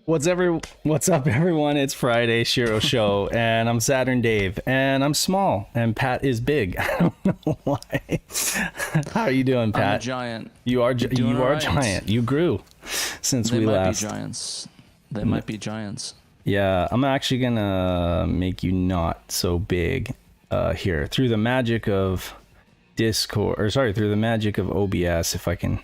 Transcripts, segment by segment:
What's up, everyone? It's Friday, SHIRO show, and I'm Saturn Dave, and I'm small, and Pat is big. I don't know why. How are you doing, Pat? I'm a giant. You are right. giant. You grew since they we might last. Be giants. They might be giants. Yeah, I'm actually gonna make you not so big here through the magic of Discord, through the magic of OBS. If I can.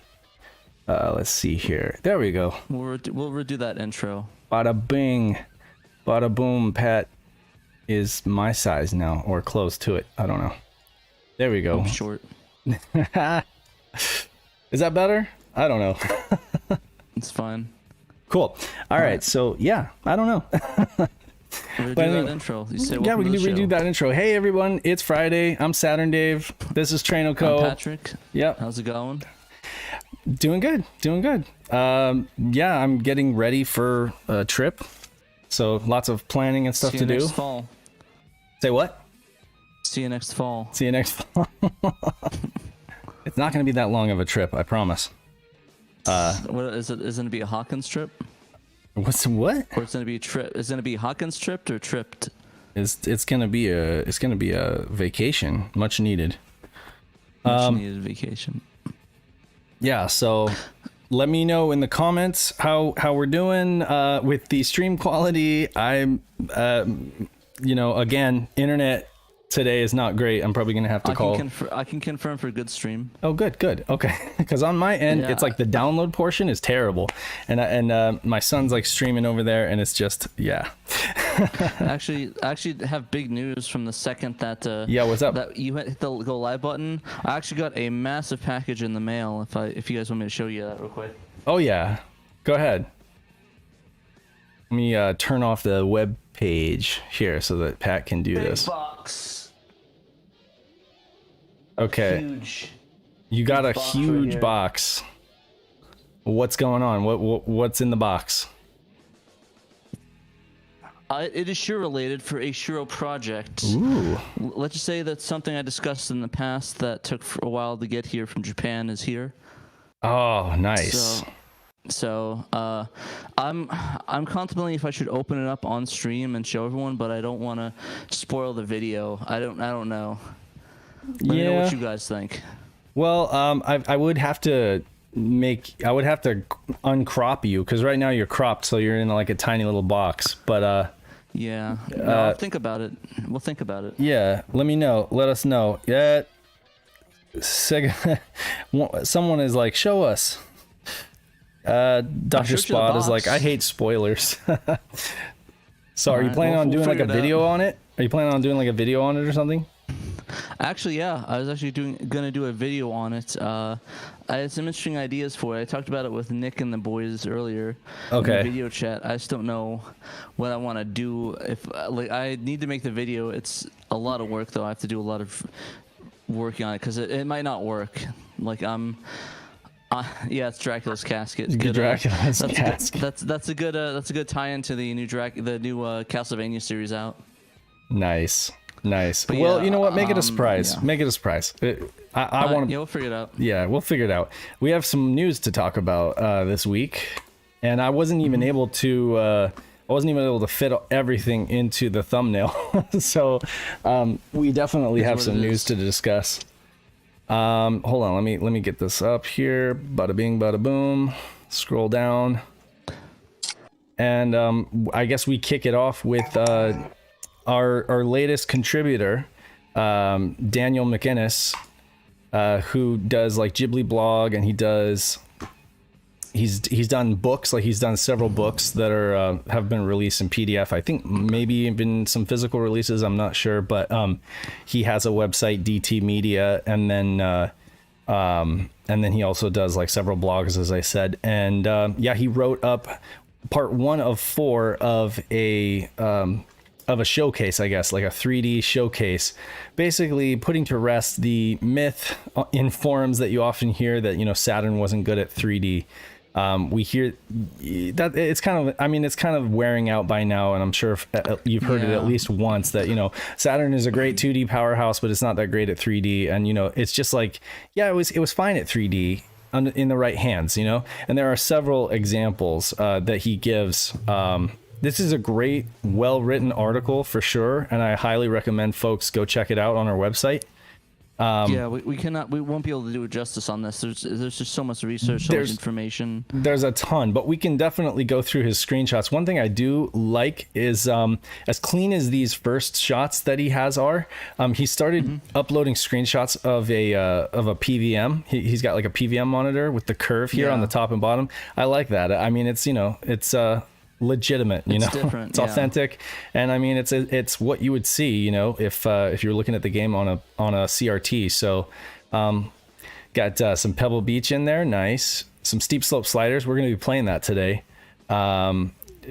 Let's see here. There we go. We'll redo that intro. Bada bing, bada boom. Pat is my size now, or close to it. I don't know. There we go. I'm short. Is that better? I don't know. It's fine. Cool. All right. So yeah, I don't know. Redo that intro. You say yeah, we can redo that intro. Hey everyone, it's Friday. I'm Saturn Dave. This is TraynoCo. I'm Patrick. Yep. How's it going? Doing good. Yeah, I'm getting ready for a trip. So lots of planning and stuff to do. Next fall. Say what? See you next fall. See you next fall. It's not going to be that long of a trip, I promise. What is it? Is it going to be a Hawkins trip? What? Or it's going to be a trip? Is it going to be Hawkins tripped or tripped? It's going to be a vacation, much needed. Much needed vacation. Yeah, so let me know in the comments how we're doing with the stream quality. I'm again, internet today is not great. I'm probably gonna have to call. I can confirm for good stream. Oh, good. Okay. Because on my end, it's like the download portion is terrible, and my son's like streaming over there, and it's just actually have big news from the second that what's up? That you hit the go live button. I actually got a massive package in the mail. If you guys want me to show you that real quick. Oh yeah, go ahead. Let me turn off the web page here so that Pat can do this. Box. Okay. Huge. You got a huge box. What's going on? What's in the box? It is SHIRO related for a SHIRO project. Ooh. Let's just say that something I discussed in the past that took for a while to get here from Japan is here. Oh, nice. So I'm contemplating if I should open it up on stream and show everyone, but I don't want to spoil the video. I don't know. Let me know what you guys think. Well, I would have to uncrop you because right now you're cropped, so you're in like a tiny little box. But yeah, I'll think about it. We'll think about it. Yeah, let me know. Let us know. Yeah, SEGA. Someone is like, show us. Dr. Spot is like, I hate spoilers. So are you planning on doing like a video on it? Are you planning on doing like a video on it or something? Actually, yeah, I was actually gonna do a video on it. I had some interesting ideas for it. I talked about it with Nick and the boys earlier. Okay. In the video chat. I just don't know what I want to do. If I need to make the video, it's a lot of work though. I have to do a lot of working on it because it might not work. Like yeah, it's Dracula's casket. Good, Dracula's casket. That's a good tie-in to the new Castlevania series out. Nice. But well, yeah, you know what? Make it a surprise. Yeah. Make it a surprise. I want to. Yeah, we'll figure it out. Yeah, we'll figure it out. We have some news to talk about this week, and I wasn't even able to. I wasn't even able to fit everything into the thumbnail. So we definitely have some news to discuss. Hold on. Let me get this up here. Bada bing, bada boom. Scroll down, and I guess we kick it off with. Our latest contributor, Daniel McInnes, who does like Ghibli blog, and he's done books, like he's done several books that are have been released in PDF. I think maybe even some physical releases. I'm not sure, but he has a website, DT Media, and then he also does like several blogs, as I said, and he wrote up part 1 of 4 of a showcase, I guess, like a 3D showcase, basically putting to rest the myth in forums that you often hear that, Saturn wasn't good at 3D. We hear that it's kind of wearing out by now, and I'm sure you've heard it at least once that, Saturn is a great 2D powerhouse, but it's not that great at 3D. And, it's just like, it was fine at 3D. in the right hands, you know. And there are several examples that he gives. This is a great, well-written article for sure, and I highly recommend folks go check it out on our website. Yeah, we won't be able to do justice on this. There's just so much research, so much information. There's a ton, but we can definitely go through his screenshots. One thing I do like is as clean as these first shots that he has are, he started uploading screenshots of a PVM. He's got like a PVM monitor with the curve here on the top and bottom. I like that. I mean, it's, you know, it's legitimate, you know, different, it's authentic, and I mean it's what you would see, you know, if you're looking at the game on a CRT. So got some Pebble Beach in there, nice, some steep slope sliders. We're going to be playing that today, he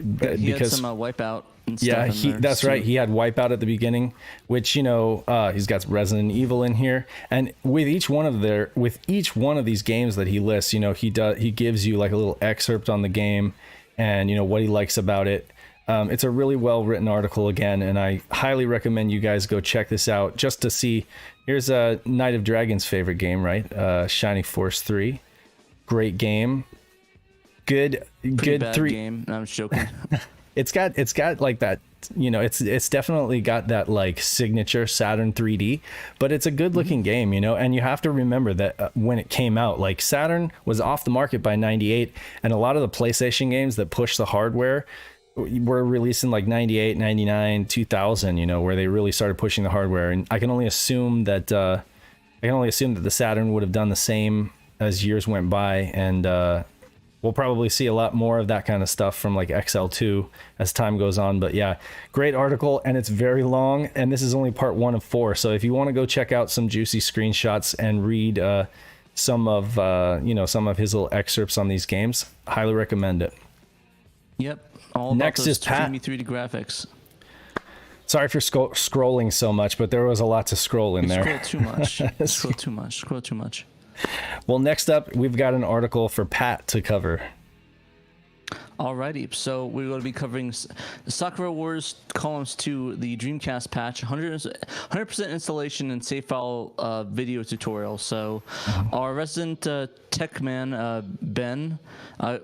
because had some Wipeout and stuff. Yeah, that's right. He had Wipeout at the beginning, which, you know, he's got Resident Evil in here, and with each one of these games that he lists, you know, he gives you like a little excerpt on the game, and, you know, what he likes about it. It's a really well written article again, and I highly recommend you guys go check this out just to see. Here's a Night of Dragon's favorite game, right? Shining Force 3, great game, good bad 3 game. No, I'm just joking. It's got like that, you know, it's definitely got that like signature Saturn 3D, but it's a good looking game, you know. And you have to remember that when it came out, like Saturn was off the market by 98, and a lot of the PlayStation games that push the hardware were released in like 98, 99, 2000, you know, where they really started pushing the hardware. And I can only assume that the Saturn would have done the same as years went by, and we'll probably see a lot more of that kind of stuff from like XL2 as time goes on. But yeah, great article, and it's very long, and this is only part 1 of 4. So if you want to go check out some juicy screenshots and read some of his little excerpts on these games, highly recommend it. Yep. All Next about those is Pat. 3D graphics. Sorry for scrolling so much, but there was a lot to scroll in there. Scroll too much. Well, next up, we've got an article for Pat to cover. Alrighty, so we're going to be covering Sakura Wars Columns 2, the Dreamcast patch, 100% installation and save file video tutorial. So our resident tech man, Ben,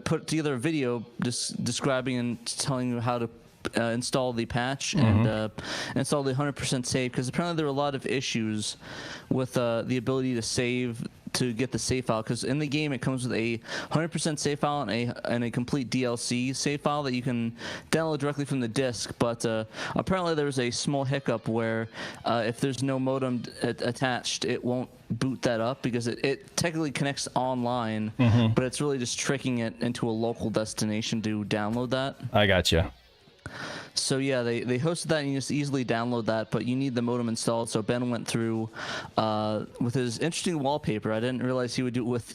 put together a video describing and telling you how to install the patch and install the 100% save, because apparently there are a lot of issues with the ability to save, to get the save file, because in the game it comes with a 100% save file and a complete DLC save file that you can download directly from the disc. But apparently there was a small hiccup where if there's no modem attached, it won't boot that up, because it technically connects online, but it's really just tricking it into a local destination to download that. I gotcha. So yeah, they hosted that, and you just easily download that, but you need the modem installed. So Ben went through with his interesting wallpaper. I didn't realize he would do it with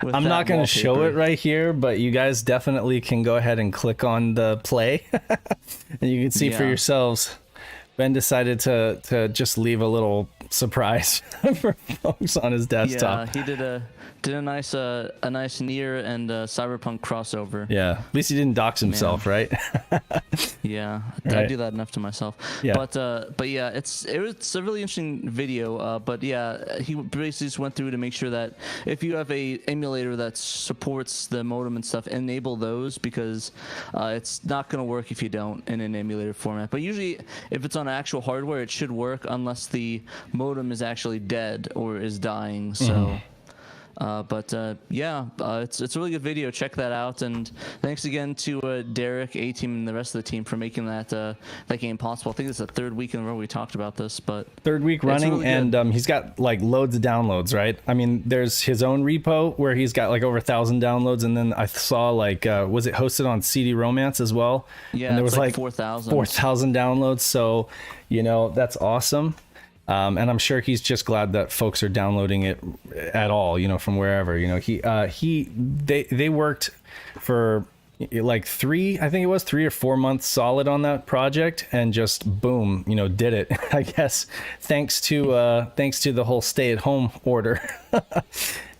I'm not going to show it right here, but you guys definitely can go ahead and click on the play, and you can see for yourselves. Ben decided to just leave a little surprise for folks on his desktop. Yeah, he did a nice Nier and Cyberpunk crossover. Yeah, at least he didn't dox himself, right? Yeah, right. I do that enough to myself. Yeah. But yeah, it's a really interesting video. But yeah, he basically just went through to make sure that if you have a emulator that supports the modem and stuff, enable those, because it's not going to work if you don't in an emulator format. But usually, if it's on actual hardware, it should work unless the modem is actually dead or is dying. So. It's a really good video. Check that out, and thanks again to Derek, A-Team, and the rest of the team for making that game possible. I think it's the 3rd week in a row we talked about this, but 3rd week running, really and he's got like loads of downloads, right? I mean, there's his own repo where he's got like over 1,000 downloads, and then I saw like was it hosted on CD Romance as well? Yeah, and there was like 4,000 downloads. So, you know, that's awesome. And I'm sure he's just glad that folks are downloading it at all, you know, from wherever. You know, they worked for like 3 or 4 months solid on that project, and just boom, you know, did it. I guess thanks to the whole stay-at-home order.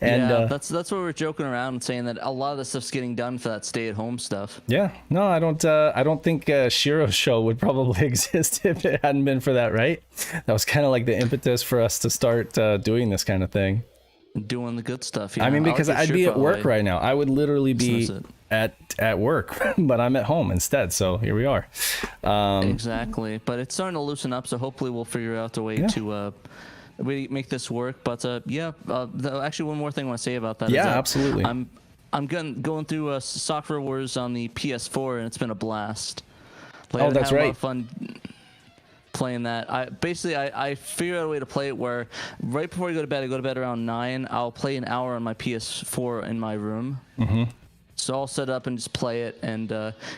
And yeah, that's what we're joking around and saying, that a lot of the stuff's getting done for that stay-at-home stuff. Yeah, no, I don't think SHIRO's show would probably exist if it hadn't been for that, right? That was kind of like the impetus for us to start doing this kind of thing. doing the good stuff. Yeah. I mean, because I'd be at work right now. I would literally be at work, but I'm at home instead. So here we are. Exactly. But it's starting to loosen up. So hopefully we'll figure out a way to make this work. But actually, one more thing I want to say about that. Yeah, is that absolutely. I'm going through Soccer Wars on the PS4, and it's been a blast. Like, that's had right. A lot of fun playing that. I figured out a way to play it where right before I go to bed around 9. I'll play an hour on my PS4 in my room. Mm-hmm. So I'll set up and just play it and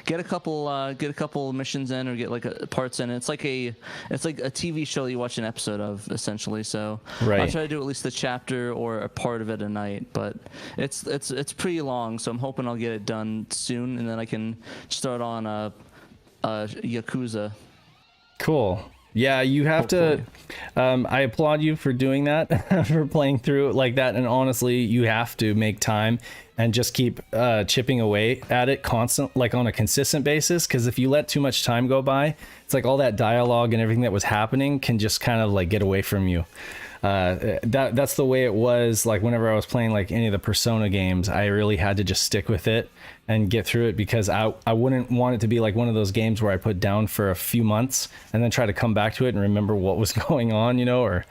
get a couple missions in, or get like parts in. It's like a TV show you watch an episode of, essentially. So right. I'll try to do at least a chapter or a part of it a night. But it's pretty long, so I'm hoping I'll get it done soon, and then I can start on Yakuza. Cool. Yeah, you have to. I applaud you for doing that, for playing through it like that. And honestly, you have to make time and just keep chipping away at it like on a consistent basis. Because if you let too much time go by, it's like all that dialogue and everything that was happening can just kind of like get away from you. That's the way it was. Like whenever I was playing like any of the Persona games, I really had to just stick with it and get through it, because I wouldn't want it to be like one of those games where I put down for a few months and then try to come back to it and remember what was going on, or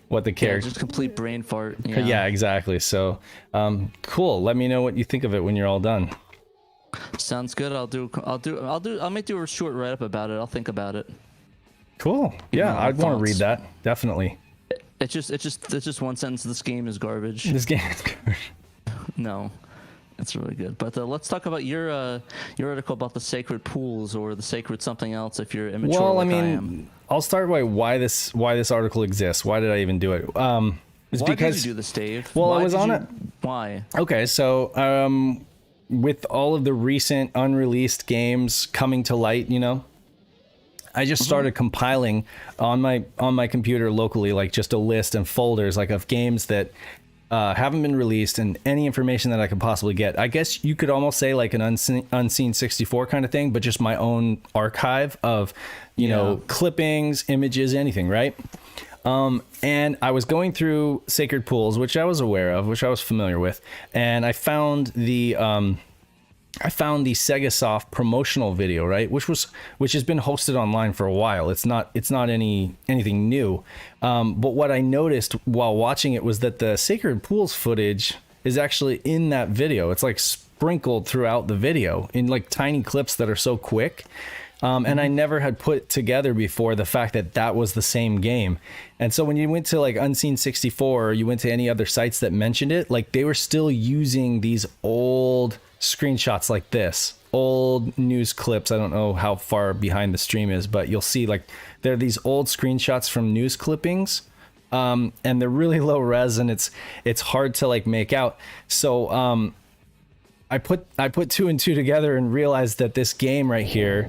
what the character. Just complete brain fart. Yeah, exactly. So, cool. Let me know what you think of it when you're all done. Sounds good. I'll make a short write up about it. I'll think about it. Cool. Yeah, I'd want to read that. Definitely. It's just one sentence. This game is garbage. This game is garbage. No. It's really good. But let's talk about your article about the sacred pools, or the sacred something else, if you're immature. Well, like I mean, I am. I'll start by why this article exists. Why did I even do it? It's why because did you do this, Dave? Well, I was on it. Why? Okay, so with all of the recent unreleased games coming to light, I just started compiling on my computer locally, like just a list and folders like of games that haven't been released, and any information that I could possibly get. I guess you could almost say like an unseen 64 kind of thing, but just my own archive of, clippings, images, anything, right? And I was going through Sacred Pools, which I was aware of, which I was familiar with, and I found the SEGA Soft promotional video, right, which has been hosted online for a while. It's not anything new. But what I noticed while watching it was that the Sacred Pools footage is actually in that video. It's like sprinkled throughout the video in like tiny clips that are so quick. And I never had put together before the fact that was the same game. And so when you went to like Unseen 64, or you went to any other sites that mentioned it, like they were still using these old screenshots like this, old news clips. I don't know how far behind the stream is, but you'll see like there are these old screenshots from news clippings, and they're really low res, and it's hard to like make out. So I put two and two together and realized that this game right here,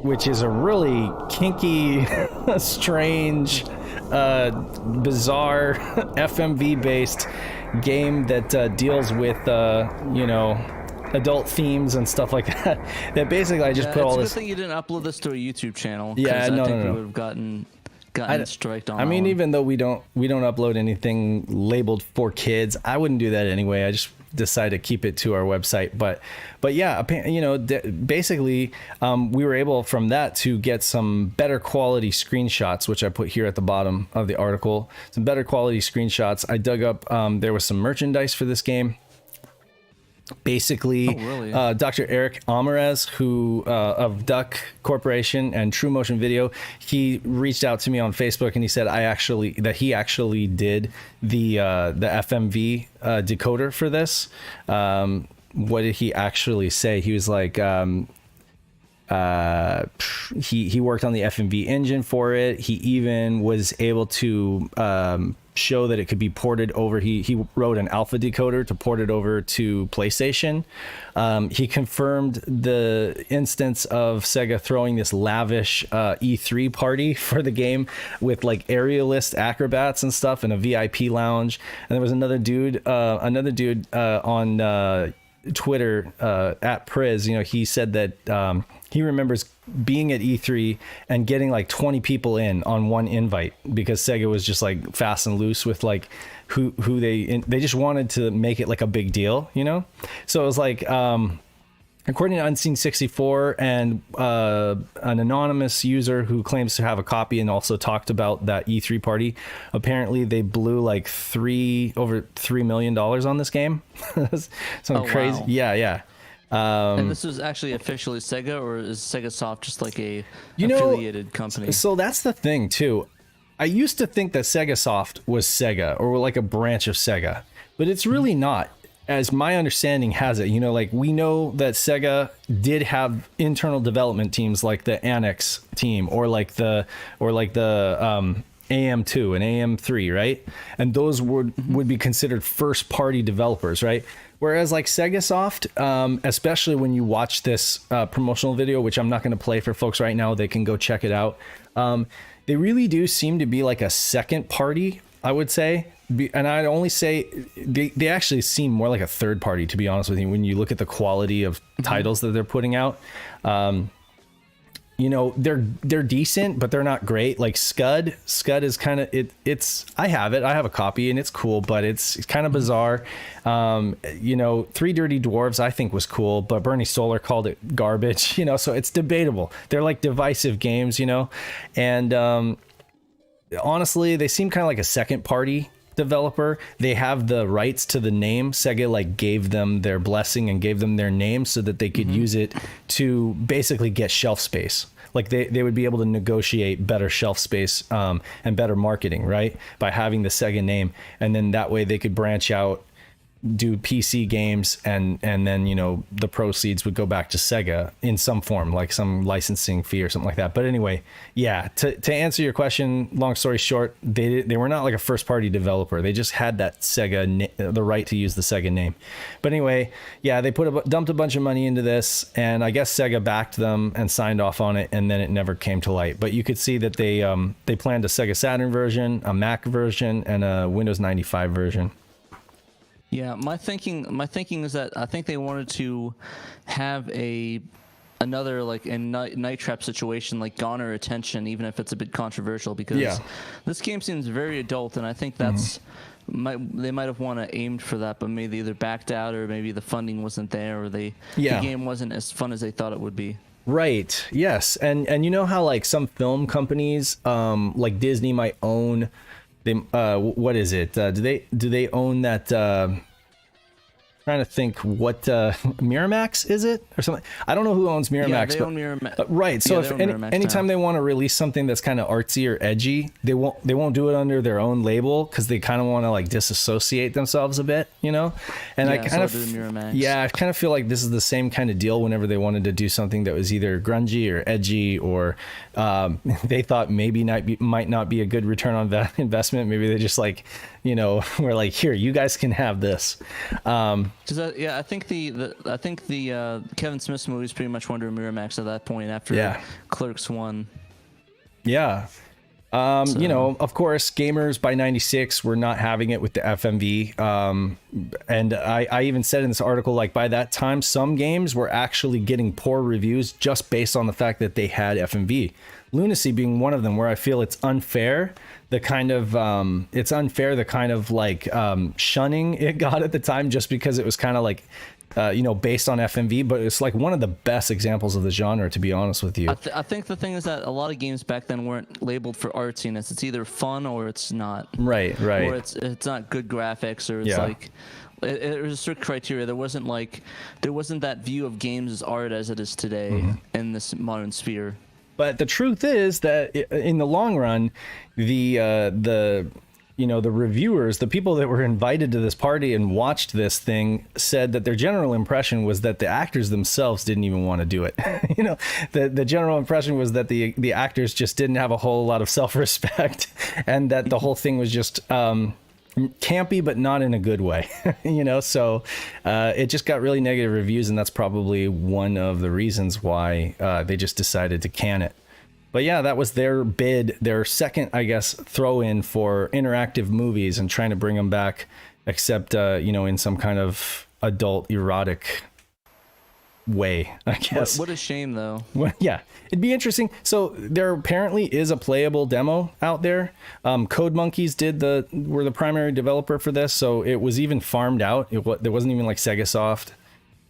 which is a really kinky, strange, bizarre FMV based game that deals with adult themes and stuff like that. That basically I just put all this. It's a good thing you didn't upload this to a YouTube channel. Yeah, no. We would have gotten striked on. I mean, even though we don't upload anything labeled for kids, I wouldn't do that anyway. I just decided to keep it to our website. But yeah, basically, we were able from that to get some better quality screenshots, which I put here at the bottom of the article. Some better quality screenshots. I dug up. There was some merchandise for this game. Basically, Dr. Eric Amarez, who of Duck Corporation and True Motion Video, he reached out to me on Facebook and he said he actually did the FMV decoder for this. What did he actually say? He was like, he worked on the FMV engine for it. He even was able to show that it could be ported over. He wrote an alpha decoder to port it over to PlayStation. He confirmed the instance of Sega throwing this lavish E3 party for the game with like aerialist acrobats and stuff in a VIP lounge. And there was another dude on Twitter at Priz, he said that he remembers being at E3 and getting like 20 people in on one invite because Sega was just like fast and loose with like who they just wanted to make it like a big deal, So it was like, according to Unseen64 and an anonymous user who claims to have a copy and also talked about that E3 party, apparently they blew like over $3 million on this game. Something crazy. Wow. Yeah. And this is actually officially Sega, or is Sega Soft just like a affiliated company? So that's the thing too. I used to think that Sega Soft was Sega or like a branch of Sega, but it's really not. As my understanding has it, like we know that Sega did have internal development teams like the Annex team or like the AM2 and AM3, right? And those would be considered first party developers, right? Whereas like Sega Soft, especially when you watch this promotional video, which I'm not going to play for folks right now, they can go check it out. They really do seem to be like a second party, I would say. And I'd only say they actually seem more like a third party, to be honest with you, when you look at the quality of titles that they're putting out. They're decent, but they're not great. Like Scud is kind of I have a copy and it's cool, but it's kind of bizarre. Three Dirty Dwarves I think was cool, but Bernie Stolar called it garbage, so it's debatable. They're like divisive games, and honestly, they seem kind of like a second party developer. They have the rights to the name. Sega like gave them their blessing and gave them their name so that they could use it to basically get shelf space. Like they would be able to negotiate better shelf space and better marketing, right? By having the Sega name. And then that way they could branch out, do PC games, and then the proceeds would go back to Sega in some form, like some licensing fee or something like that. But anyway, yeah, to answer your question, long story short, they were not like a first party developer. They just had that Sega the right to use the Sega name. But anyway, yeah, they dumped a bunch of money into this, and I guess Sega backed them and signed off on it, and then it never came to light. But you could see that they planned a SEGA Saturn version, a Mac version, and a Windows 95 version. Yeah, my thinking is that I think they wanted to have another like a night trap situation, like garner attention, even if it's a bit controversial, because this game seems very adult, and I think that's they might have aimed for that, but maybe either backed out, or maybe the funding wasn't there, or the game wasn't as fun as they thought it would be. Right. Yes, and you know how like some film companies, like Disney, might own. What is it? Do they own that? Trying to think what Miramax is it or something? I don't know who owns Miramax. Yeah, they own Miramax. Right. So if anytime they want to release something that's kind of artsy or edgy, they won't do it under their own label because they kind of want to like disassociate themselves a bit, And I kind of feel like this is the same kind of deal whenever they wanted to do something that was either grungy or edgy, or they thought maybe might not be a good return on that investment. Maybe they just like, we're like, here, you guys can have this. I think the Kevin Smith's movies pretty much went to Miramax at that point after Clerks 1. Yeah. Of course, gamers by 96 were not having it with the FMV. And I even said in this article, like by that time, some games were actually getting poor reviews just based on the fact that they had FMV. Lunacy being one of them, where I feel it's unfair. The kind of shunning it got at the time, just because it was kind of like, based on FMV, but it's like one of the best examples of the genre, to be honest with you. I think the thing is that a lot of games back then weren't labeled for artsiness. It's either fun or it's not. Right. Or it's not good graphics, or it's like it was a strict criteria. There wasn't that view of games as art as it is today in this modern sphere. But the truth is that in the long run, the reviewers, the people that were invited to this party and watched this thing, said that their general impression was that the actors themselves didn't even want to do it. The general impression was that the actors just didn't have a whole lot of self-respect, and that the whole thing was just campy, but not in a good way. So it just got really negative reviews, and that's probably one of the reasons why they just decided to can it. But yeah, that was their bid, their second, I guess, throw in for interactive movies and trying to bring them back, except in some kind of adult erotic way, I guess. What a shame, though. Well, yeah, it'd be interesting. So there apparently is a playable demo out there. Code Monkeys were the primary developer for this, so it was even farmed out. There wasn't even like Sega Soft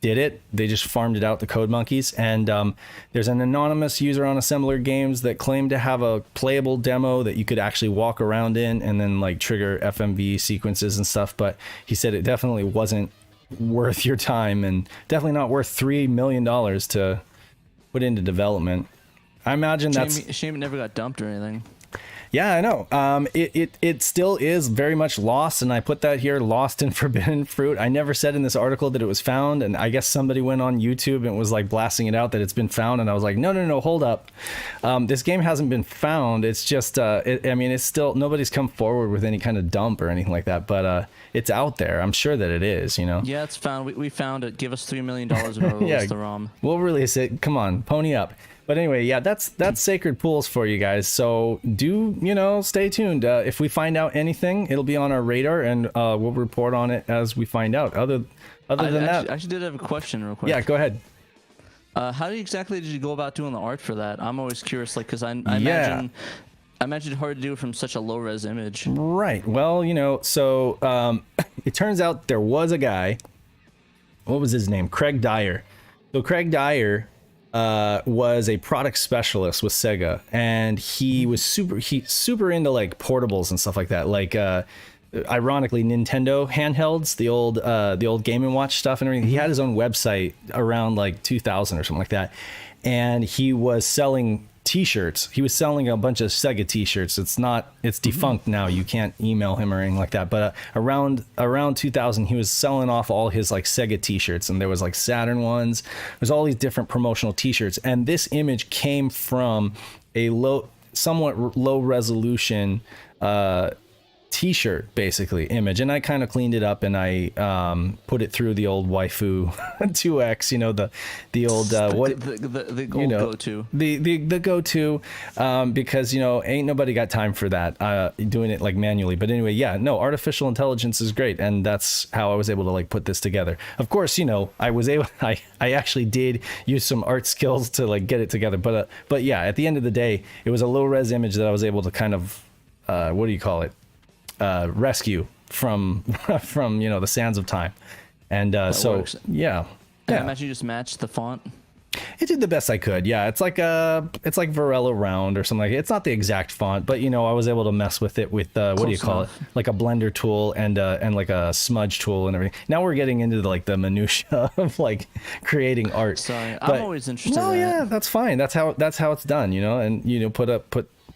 did it. They just farmed it out to Code Monkeys. And there's an anonymous user on Assembler Games that claimed to have a playable demo that you could actually walk around in and then like trigger FMV sequences and stuff. But he said it definitely wasn't worth your time and definitely not worth $3 million to put into development. I imagine Shame it never got dumped or anything. Yeah, I know. It still is very much lost, and I put that here, lost in forbidden fruit. I never said in this article that it was found, and I guess somebody went on YouTube and was like blasting it out that it's been found, and I was like, no, hold up. This game hasn't been found. It's just, it's still, nobody's come forward with any kind of dump or anything like that, but it's out there. I'm sure that it is, you know? Yeah, it's found. We found it. Give us $3 million and we'll release the ROM. We'll release it. Come on, pony up. But anyway, yeah, that's Sacred Pools for you guys. So stay tuned. If we find out anything, it'll be on our radar, and we'll report on it as we find out. Other than that, I actually did have a question real quick. Yeah, go ahead. How exactly did you go about doing the art for that? I'm always curious, like, because I imagine it hard to do from such a low-res image. Right. Well, so it turns out there was a guy. What was his name? Craig Dyer. So Craig Dyer was a product specialist with Sega, and he was super into like portables and stuff like that. Like, ironically, Nintendo handhelds, the old Game & Watch stuff and everything. He had his own website around like 2000 or something like that, and he was selling t-shirts. He was selling a bunch of Sega t-shirts. It's defunct now. You can't email him or anything like that. But around 2000, he was selling off all his like Sega t-shirts, and there was like Saturn ones. There's all these different promotional t-shirts, and this image came from a somewhat low resolution t-shirt basically image, and I kind of cleaned it up, and I put it through the old waifu 2x, the old the go-to the go-to because ain't nobody got time for that, doing it like manually. But anyway, artificial intelligence is great, and that's how I was able to like put this together. Of course, I actually did use some art skills to like get it together, but yeah, at the end of the day, it was a low res image that I was able to kind of what do you call it, rescue from the sands of time. And works. I imagine you just matched the font. It did the best I could. Yeah, it's like Varela Round or something like it. It's not the exact font, but I was able to mess with it with what do you call it, like a blender tool and like a smudge tool and everything. Now we're getting into the minutia of like creating art. Sorry, I'm always interested. No, yeah, that's fine. That's how it's done. And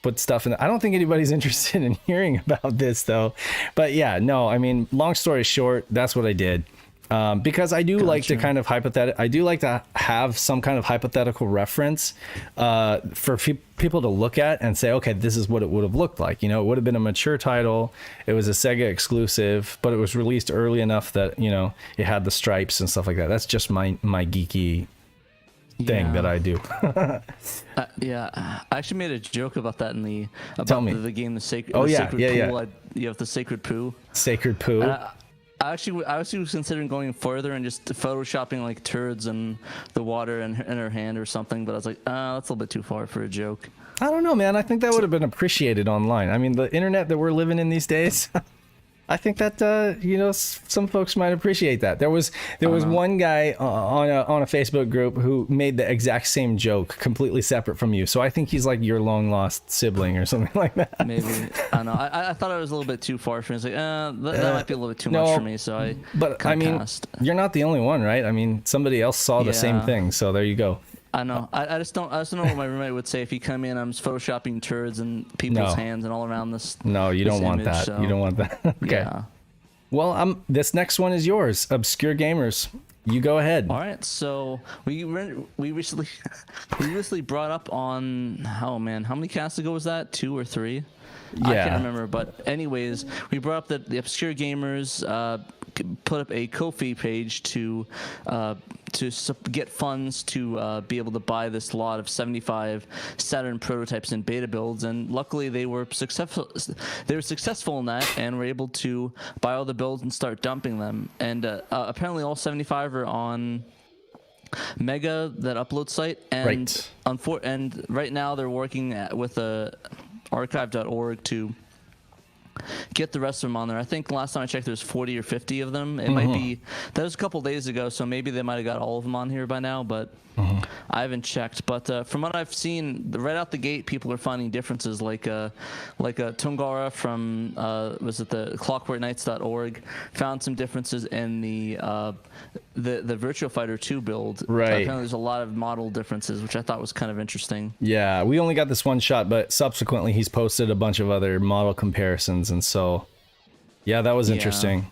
put stuff in. I don't think anybody's interested in hearing about this though, but yeah, no, I mean, long story short, that's what I did. Because I do like to kind of I do like to have some kind of hypothetical reference for people to look at and say, okay, this is what it would have looked like. It would have been a mature title. It was a Sega exclusive, but it was released early enough that, it had the stripes and stuff like that. That's just my geeky thing that I do. I actually made a joke about that in the game, the Sacred. Oh, Sacred yeah. Pool. You have the Sacred Poo. Sacred Poo. I actually was considering going further and just photoshopping like turds in the water in her hand or something, but I was like, that's a little bit too far for a joke. I don't know, man. I think that would have been appreciated online. I mean, the internet that we're living in these days, I think that some folks might appreciate that. There was one guy on a Facebook group who made the exact same joke, completely separate from you. So I think he's like your long lost sibling or something like that. Maybe, I don't know. I thought it was a little bit too far for me. It's like that might be a little bit too much for me. So you're not the only one, right? I mean, somebody else saw the same thing. So there you go. I know. I just don't know what my roommate would say if he come in. I'm photoshopping turds in people's hands and all around this. No, you don't want that. So. You don't want that. Okay. Yeah. Well, this next one is yours. Obscure Gamers. You go ahead. All right. So we recently brought up on how many casts ago was that? 2 or 3? I Yeah. can't remember. But anyways, we brought up that the Obscure Gamers put up a Ko-fi page to get funds to be able to buy this lot of 75 Saturn prototypes and beta builds, and luckily they were successful. They were successful in that, and were able to buy all the builds and start dumping them. And apparently, all 75 are on Mega, that upload site, and and right now they're working with archive.org to get the rest of them on there. I think last time I checked, there's 40 or 50 of them. It might be, that was a couple days ago, so maybe they might have got all of them on here by now, but I haven't checked. But from what I've seen, right out the gate, people are finding differences, like a Tungara from was it the clockworknights.org found some differences in the Virtua Fighter 2 build. Right. Apparently there's a lot of model differences, which I thought was kind of interesting. Yeah, we only got this one shot, but subsequently he's posted a bunch of other model comparisons, and so yeah, that was interesting.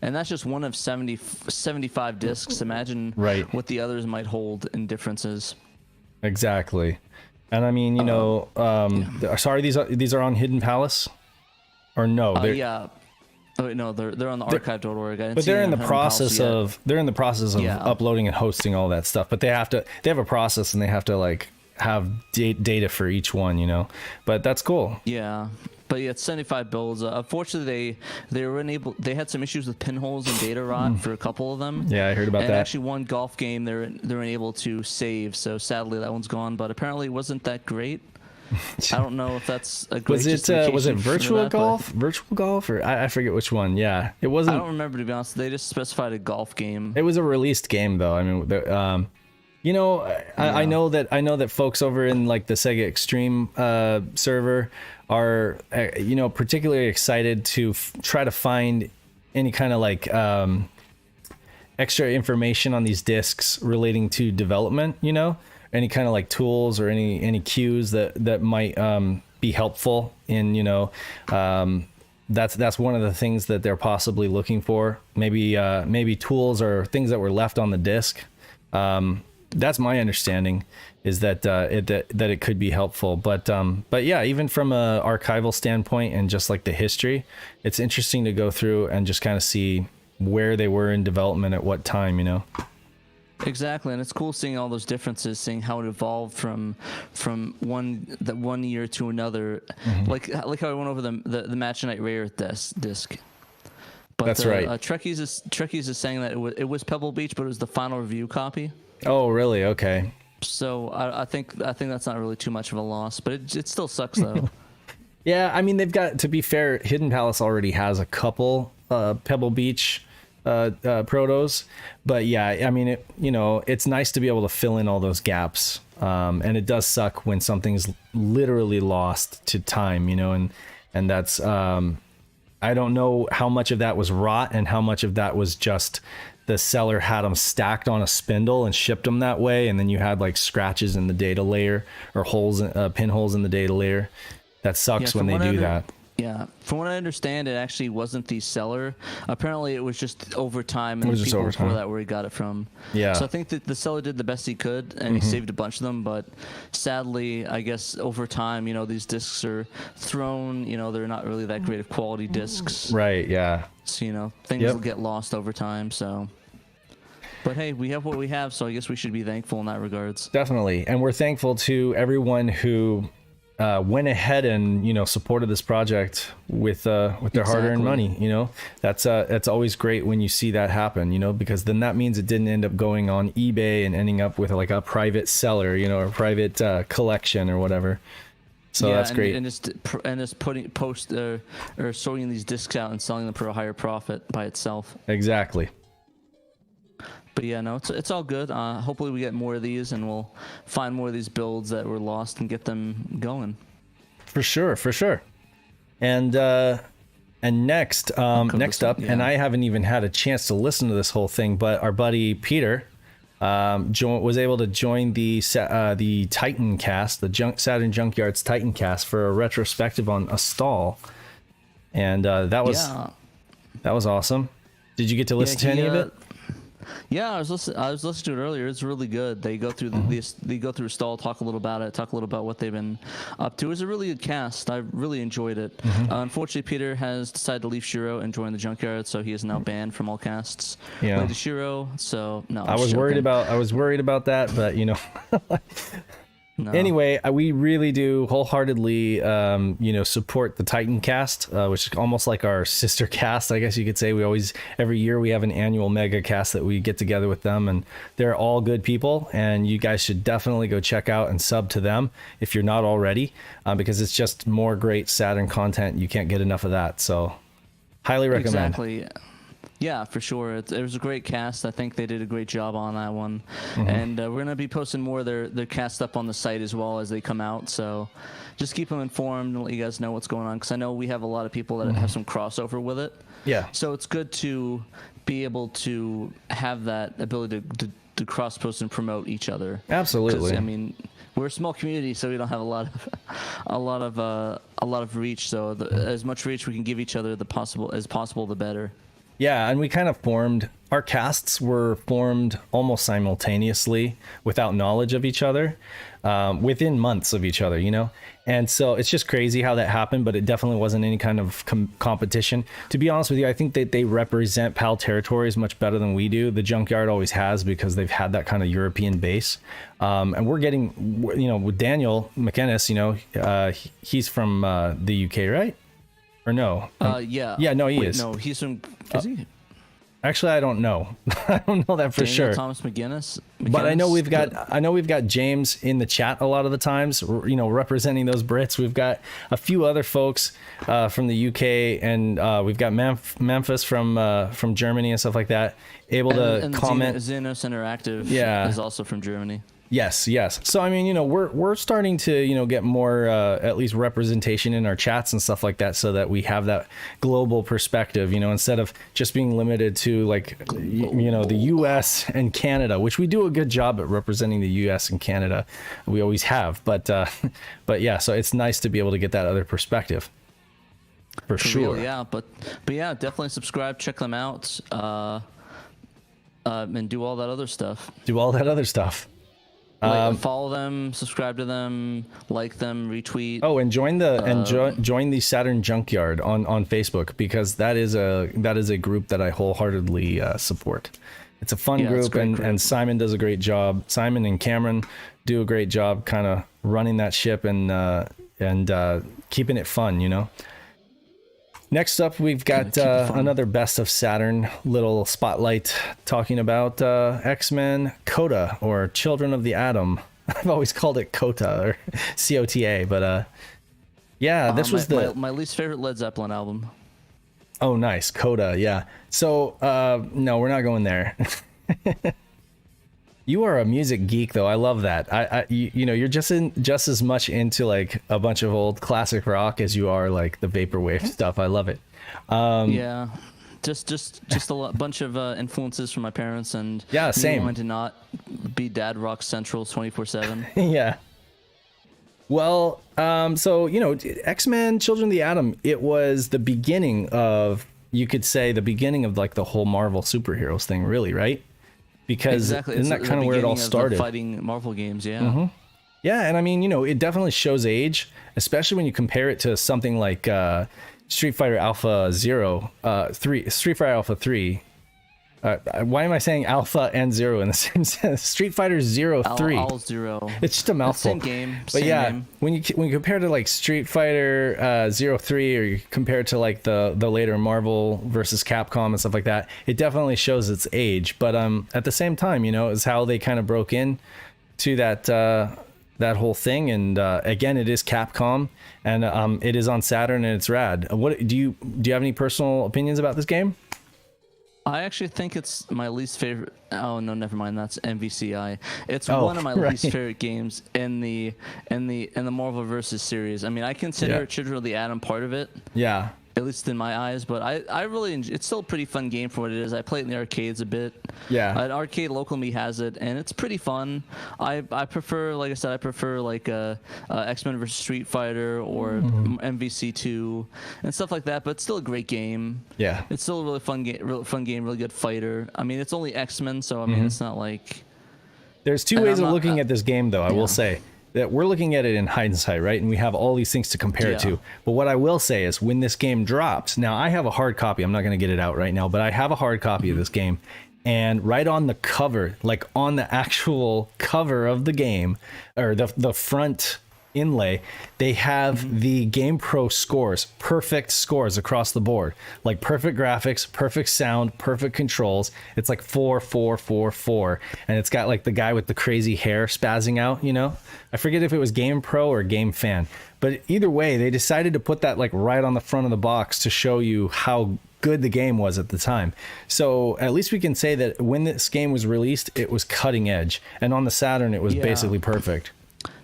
And that's just one of 75 discs. Imagine what the others might hold in differences. Exactly. And I mean, sorry, these are on Hidden Palace, or no? Yeah. Oh, wait, no, they're on the archive.org. But they're in the process of uploading and hosting all that stuff. But they have a process, and they have to like have data for each one, But that's cool. Yeah. But yeah, it's 75 builds. Unfortunately, they had some issues with pinholes and data rot for a couple of them. Yeah, I heard about that. And actually, one golf game they're unable to save, so sadly that one's gone. But apparently, it wasn't that great. I don't know if that's a great. Was it virtual golf, or I forget which one. Yeah, it wasn't. I don't remember, to be honest. They just specified a golf game. It was a released game, though. I mean, I know that folks over in like the Sega Extreme server are particularly excited to try to find any kind of like extra information on these discs relating to development, any kind of like tools or any cues that might be helpful in that's one of the things that they're possibly looking for, maybe tools or things that were left on the disc. That's my understanding, is that it could be helpful, but yeah, even from a archival standpoint and just like the history, it's interesting to go through and just kind of see where they were in development at what time, Exactly, and it's cool seeing all those differences, seeing how it evolved from one year to another. Like how I went over the Match Night Rare disc. But that's right. Trekkies is saying that it was Pebble Beach, but it was the final review copy. Oh, really? Okay. So I think that's not really too much of a loss, but it still sucks though. Yeah, I mean, they've got, to be fair, Hidden Palace already has a couple Pebble Beach protos, but yeah, I mean, it's nice to be able to fill in all those gaps, and it does suck when something's literally lost to time, and that's I don't know how much of that was rot and how much of that was just the seller had them stacked on a spindle and shipped them that way, and then you had like scratches in the data layer or pinholes in the data layer. That sucks when they do that. Yeah, from what I understand, it actually wasn't the seller. Apparently, it was just over time, and the people before that where he got it from. Yeah. So I think that the seller did the best he could, and he saved a bunch of them. But sadly, I guess over time, these discs are thrown. They're not really that great of quality discs. Right. Yeah. So things will get lost over time. So. But hey, we have what we have, so I guess we should be thankful in that regards. Definitely, and we're thankful to everyone who went ahead and supported this project with their hard-earned money. That's always great when you see that happen, because then that means it didn't end up going on eBay and ending up with like a private seller, or a private collection or whatever. So that's great. And just or sorting these discs out and selling them for a higher profit by itself. Exactly. But yeah, no, it's all good. Hopefully we get more of these, and we'll find more of these builds that were lost and get them going. For sure. And next up, and I haven't even had a chance to listen to this whole thing, but our buddy Peter was able to join the Titan cast, the Saturn Junkyard's Titan cast, for a retrospective on a stall, and that was awesome. Did you get to listen to any of it? Yeah, I was listening to it earlier. It's really good. They go through they go through Stall, talk a little about it, talk a little about what they've been up to. It was a really good cast. I really enjoyed it. Unfortunately, Peter has decided to leave Shiro and join the Junkyard, so he is now banned from all casts. Yeah. Like Shiro. So no, I was worried about that, but you know. No. Anyway, we really do wholeheartedly, support the Titan cast, which is almost like our sister cast, I guess you could say. Every year we have an annual mega cast that we get together with them, and they're all good people, and you guys should definitely go check out and sub to them if you're not already, because it's just more great Saturn content. You can't get enough of that, so highly recommend. Exactly. Yeah, for sure. It was a great cast. I think they did a great job on that one. And we're going to be posting more of their cast up on the site as well as they come out. So just keep them informed and let you guys know what's going on. Because I know we have a lot of people that have some crossover with it. Yeah. So it's good to be able to have that ability to cross-post and promote each other. Absolutely. I mean, we're a small community, so we don't have a lot of reach. So as much reach we can give each other as possible, the better. Yeah, and we kind of our casts were formed almost simultaneously without knowledge of each other, within months of each other, you know? And so it's just crazy how that happened, but it definitely wasn't any kind of competition. To be honest with you, I think that they represent PAL territories much better than we do. The Junkyard always has, because they've had that kind of European base. And we're getting, with Daniel McInnes, he's from the UK, right? Or no? Yeah. Yeah, no, he is. No, he's from. Is he? Actually, I don't know. I don't know that for sure. Thomas McGinnis. But I know we've got James in the chat a lot of the times, representing those Brits. We've got a few other folks from the UK, and we've got Memphis from Germany and stuff like that, able to comment. Xenos Interactive is also from Germany. Yes. So I mean, we're starting to get more at least representation in our chats and stuff like that, so that we have that global perspective. Instead of just being limited to like the U.S. and Canada, which we do a good job at representing the U.S. and Canada. We always have, but yeah. So it's nice to be able to get that other perspective. For sure. Real, yeah, but yeah, definitely subscribe, check them out, and do all that other stuff. Follow them, subscribe to them, like them, retweet. Oh, and join the Saturn Junkyard on Facebook, because that is a group that I wholeheartedly support. It's a fun group, and Simon does a great job. Simon and Cameron do a great job, kind of running that ship and keeping it fun. Next up, we've got another Best of Saturn little spotlight talking about X-Men Coda, or Children of the Atom. I've always called it Cota, or COTA, but yeah, this was my least favorite Led Zeppelin album. Oh, nice. Coda, yeah. So, no, we're not going there. You are a music geek, though. I love that. You're just as much into like a bunch of old classic rock as you are like the vaporwave stuff. I love it. Yeah, just a bunch of influences from my parents, and same. Wanting to not be dad rock central 24/7. Yeah. Well, so X-Men: Children of the Atom. It was the beginning of, you could say, like the whole Marvel superheroes thing, really, right? Because isn't that kind of where it all started? Fighting Marvel games, yeah. Yeah, and I mean, it definitely shows age, especially when you compare it to something like Street Fighter Alpha 3. Why am I saying Alpha and Zero in the same sentence? Street Fighter 3. All Zero. It's just a mouthful. Same game. But yeah, when you compare to like Street Fighter 3, or you compare it to like the later Marvel versus Capcom and stuff like that, it definitely shows its age. But at the same time, is how they kind of broke in to that whole thing. And again, it is Capcom, and it is on Saturn, and it's rad. What do you have any personal opinions about this game? I actually think it's my least favorite. Oh no, never mind. That's MVCI. It's one of my least favorite games in the Marvel vs. series. I mean, I consider Children of the Atom part of it. Yeah. at least in my eyes. But I really it's still a pretty fun game for what it is. I play it in the arcades a bit. Yeah. An arcade local me has it, and it's pretty fun. I prefer, like I said, like X-Men vs Street Fighter or MVC2 and stuff like that. But it's still a great game. Yeah. It's still a really fun game. Really good fighter. I mean, it's only X-Men, so I mean, it's not like. There's two ways of looking at this game, though. I will say that we're looking at it in hindsight, right? And we have all these things to compare it to. But what I will say is when this game drops, now I have a hard copy. I'm not going to get it out right now, but I have a hard copy of this game. And right on the cover, like on the actual cover of the game, or the front inlay, they have the Game Pro scores, perfect scores across the board, like perfect graphics, perfect sound, perfect controls. It's like 4 4 4 4, and it's got like the guy with the crazy hair spazzing out, you know. I forget if it was Game Pro or Game Fan, but either way they decided to put that like right on the front of the box to show you how good the game was at the time. So at least we can say that when this game was released, it was cutting edge, and on the Saturn it was basically perfect.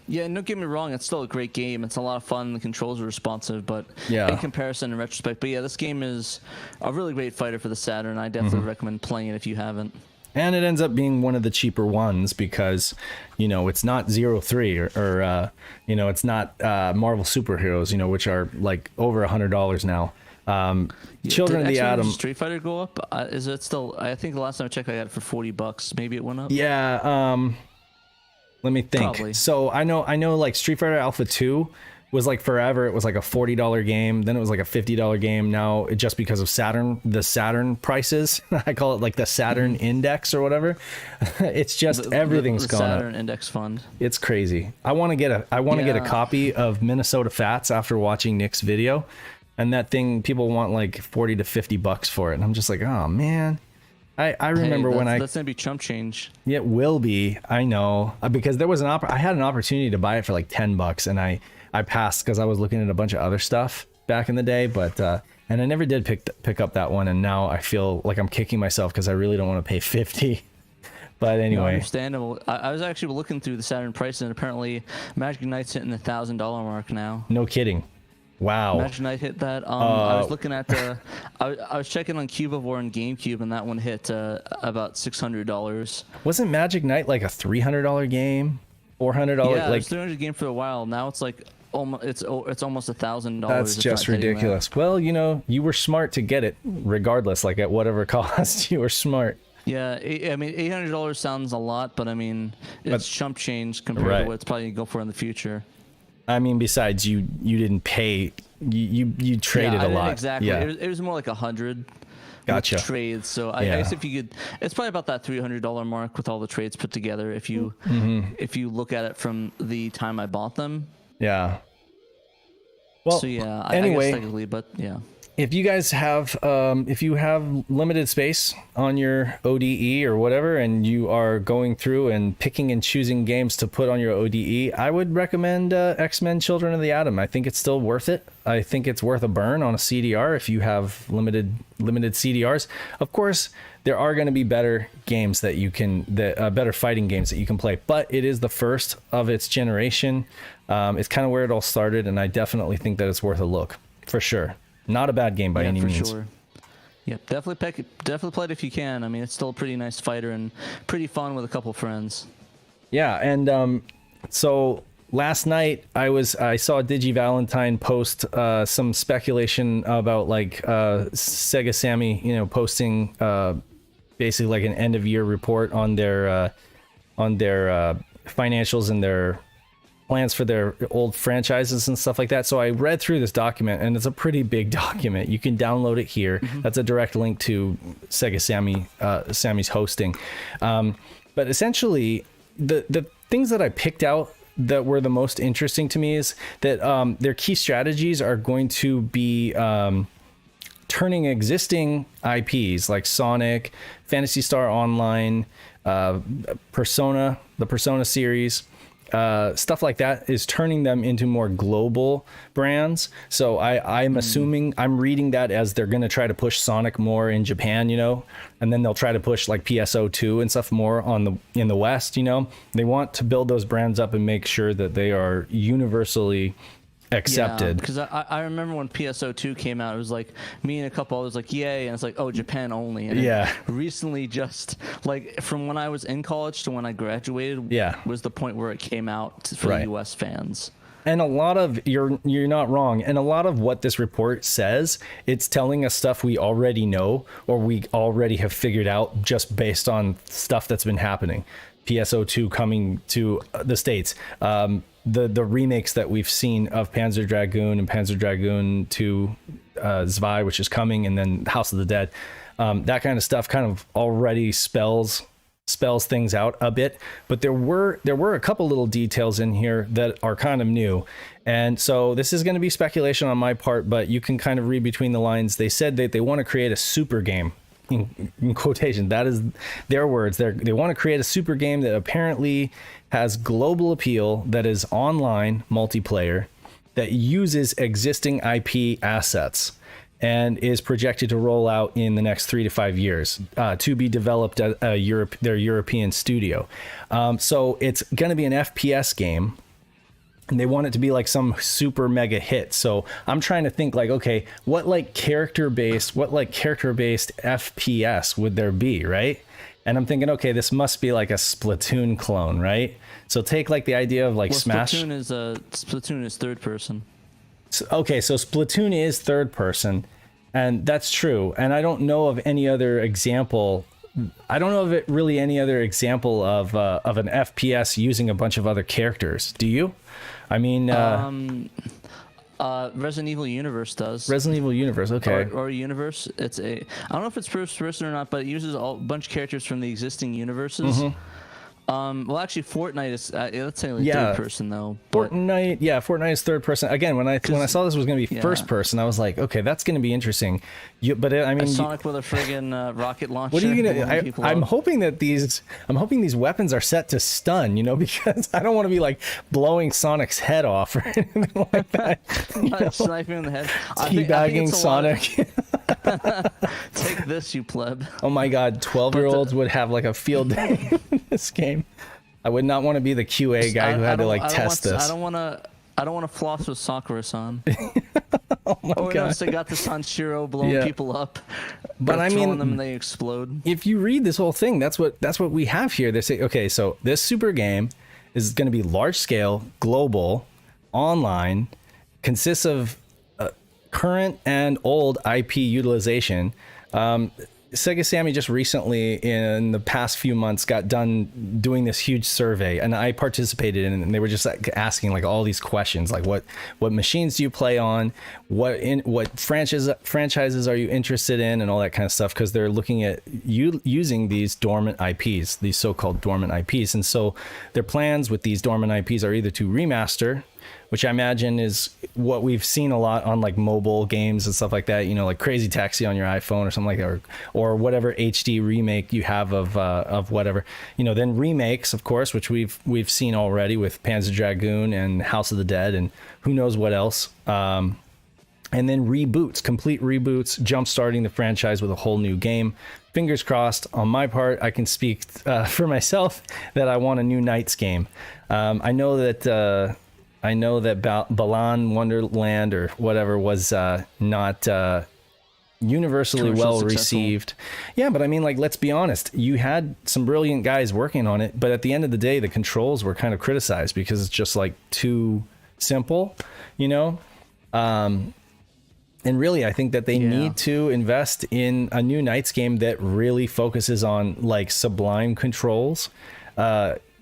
Yeah, don't get me wrong, it's still a great game. It's a lot of fun. The controls are responsive, but in comparison, in retrospect. But yeah, this game is a really great fighter for the Saturn. I definitely recommend playing it if you haven't. And it ends up being one of the cheaper ones because, you know, it's not 03 or you know, it's not Marvel Superheroes, you know, which are like over $100 now. Children of the Atom. Street Fighter go up? Is it still? I think the last time I checked, I got it for $40. Maybe it went up. Yeah. Let me think. Probably. So I know like Street Fighter Alpha 2 was like forever. It was like a $40 game. Then it was like a $50 game. Now just because of the Saturn prices, I call it like the Saturn Index or whatever. It's just everything's gone up. Saturn Index Fund. It's crazy. I want to get a copy of Minnesota Fats after watching Nick's video, and that thing people want like $40 to $50 for it, and I'm just like, oh man. I remember when that's gonna be chump change. It will be. I know, because there was I had an opportunity to buy it for like $10, and I passed because I was looking at a bunch of other stuff back in the day, but and I never did pick up that one, and now I feel like I'm kicking myself because I really don't want to pay $50. But anyway, no, understandable. I was actually looking through the Saturn prices, and apparently Magic Knight's hitting the $1,000 mark now. No kidding. Wow. Magic Knight hit that. I was looking at I was checking on Cubivore and GameCube, and that one hit about $600. Wasn't Magic Knight like a $300 game? $400? Yeah, like it was $300 game for a while. Now it's like it's almost $1,000. That's just ridiculous. Well, you know, you were smart to get it regardless, like at whatever cost. You were smart. Yeah, I mean, $800 sounds a lot, but I mean, it's chump change compared to what it's probably gonna go for in the future. I mean, besides you didn't pay, you traded a lot. Exactly. Yeah. It was more like 100. Gotcha. Trades. So I guess if you could, it's probably about that $300 mark with all the trades put together. If you look at it from the time I bought them. Yeah. Well. So yeah. Anyway, I guess technically, but yeah. If you guys have, if you have limited space on your ODE or whatever, and you are going through and picking and choosing games to put on your ODE, I would recommend X-Men Children of the Atom. I think it's still worth it. I think it's worth a burn on a CDR if you have limited CDRs. Of course, there are going to be better games that you can, better fighting games that you can play, but it is the first of its generation. It's kind of where it all started, and I definitely think that it's worth a look for sure. Not a bad game by any means. Sure. Yep, definitely play it if you can. I mean, it's still a pretty nice fighter and pretty fun with a couple friends. Yeah, and so last night I saw Digi Valentine post some speculation about like Sega Sammy, you know, posting basically like an end of year report on their financials and their plans for their old franchises and stuff like that. So I read through this document, and it's a pretty big document. You can download it here. That's a direct link to Sega Sammy's hosting. But essentially, the things that I picked out that were the most interesting to me is that their key strategies are going to be turning existing IPs like Sonic, Phantasy Star Online, Persona, the Persona series, stuff like that, is turning them into more global brands. So I'm assuming, I'm reading that as they're going to try to push Sonic more in Japan, you know, and then they'll try to push like PSO2 and stuff more in the West, you know. They want to build those brands up and make sure that they are universally accepted. Because I remember when PSO2 came out, it was like me and a couple others like, yay, and it's like, oh, Japan only. And recently, just like from when I was in college to when I graduated, was the point where it came out for the U.S. fans. And a lot of you're not wrong. And a lot of what this report says, it's telling us stuff we already know or we already have figured out just based on stuff that's been happening. PSO2 coming to the States. The remakes that we've seen of Panzer Dragoon and Panzer Dragoon 2 Zwei, which is coming, and then House of the Dead. That kind of stuff kind of already spells things out a bit, but there were a couple little details in here that are kind of new. And so this is going to be speculation on my part, but you can kind of read between the lines. They said that they want to create a super game, in quotation, that is their words. They want to create a super game that apparently has global appeal, that is online multiplayer, that uses existing IP assets, and is projected to roll out in the next 3 to 5 years, to be developed at their European studio. So it's going to be an FPS game, and they want it to be like some super mega hit. So I'm trying to think like, okay, what character-based FPS would there be, right? And I'm thinking, okay, this must be like a Splatoon clone, right? So take like the idea of like Smash. Splatoon is third person. Okay, so Splatoon is third person, and that's true. And I don't know of any other example. I don't know of it really any other example of an FPS using a bunch of other characters. Do you? I mean, Resident Evil Universe does. Resident Evil Universe, okay. Or Universe. I don't know if it's first person or not, but it uses a bunch of characters from the existing universes. Mm-hmm. Well, actually, Fortnite is let's say like third person though. Fortnite is third person. Again, when I saw this was going to be first person, I was like, okay, that's going to be interesting. Sonic with a friggin' rocket launcher. What are you gonna? I'm hoping these weapons are set to stun. Because I don't want to be like blowing Sonic's head off or anything like that. Sniping in the head. Teabagging Sonic. Take this, you pleb. Oh my God, 12-year-olds would have like a field day in this game. I would not want to be the QA guy who had to test this. I don't want to floss with Sakura-san. Oh my God. No, so they got this on SHIRO blowing people up, but I mean, them and they explode. If you read this whole thing, that's what we have here. They say, okay, so this super game is going to be large scale, global, online, consists of current and old IP utilization. Sega Sammy just recently, in the past few months, got done doing this huge survey, and I participated in it, and they were just asking like all these questions, like what machines do you play on, what franchises are you interested in, and all that kind of stuff, because they're looking at using these dormant IPs, these so-called dormant IPs, and so their plans with these dormant IPs are either to remaster, which I imagine is what we've seen a lot on like mobile games and stuff like that, like Crazy Taxi on your iPhone or something like that, or whatever HD remake you have of whatever, then remakes, of course, which we've seen already with Panzer Dragoon and House of the Dead and who knows what else. And then reboots, complete reboots, jump-starting the franchise with a whole new game. Fingers crossed. On my part, I can speak for myself that I want a new Knights game. I know that Balan Wonderland or whatever was not universally well received. Yeah, but I mean, like, let's be honest. You had some brilliant guys working on it, but at the end of the day, the controls were kind of criticized because it's just like too simple, And really, I think that they need to invest in a new Knights game that really focuses on like sublime controls,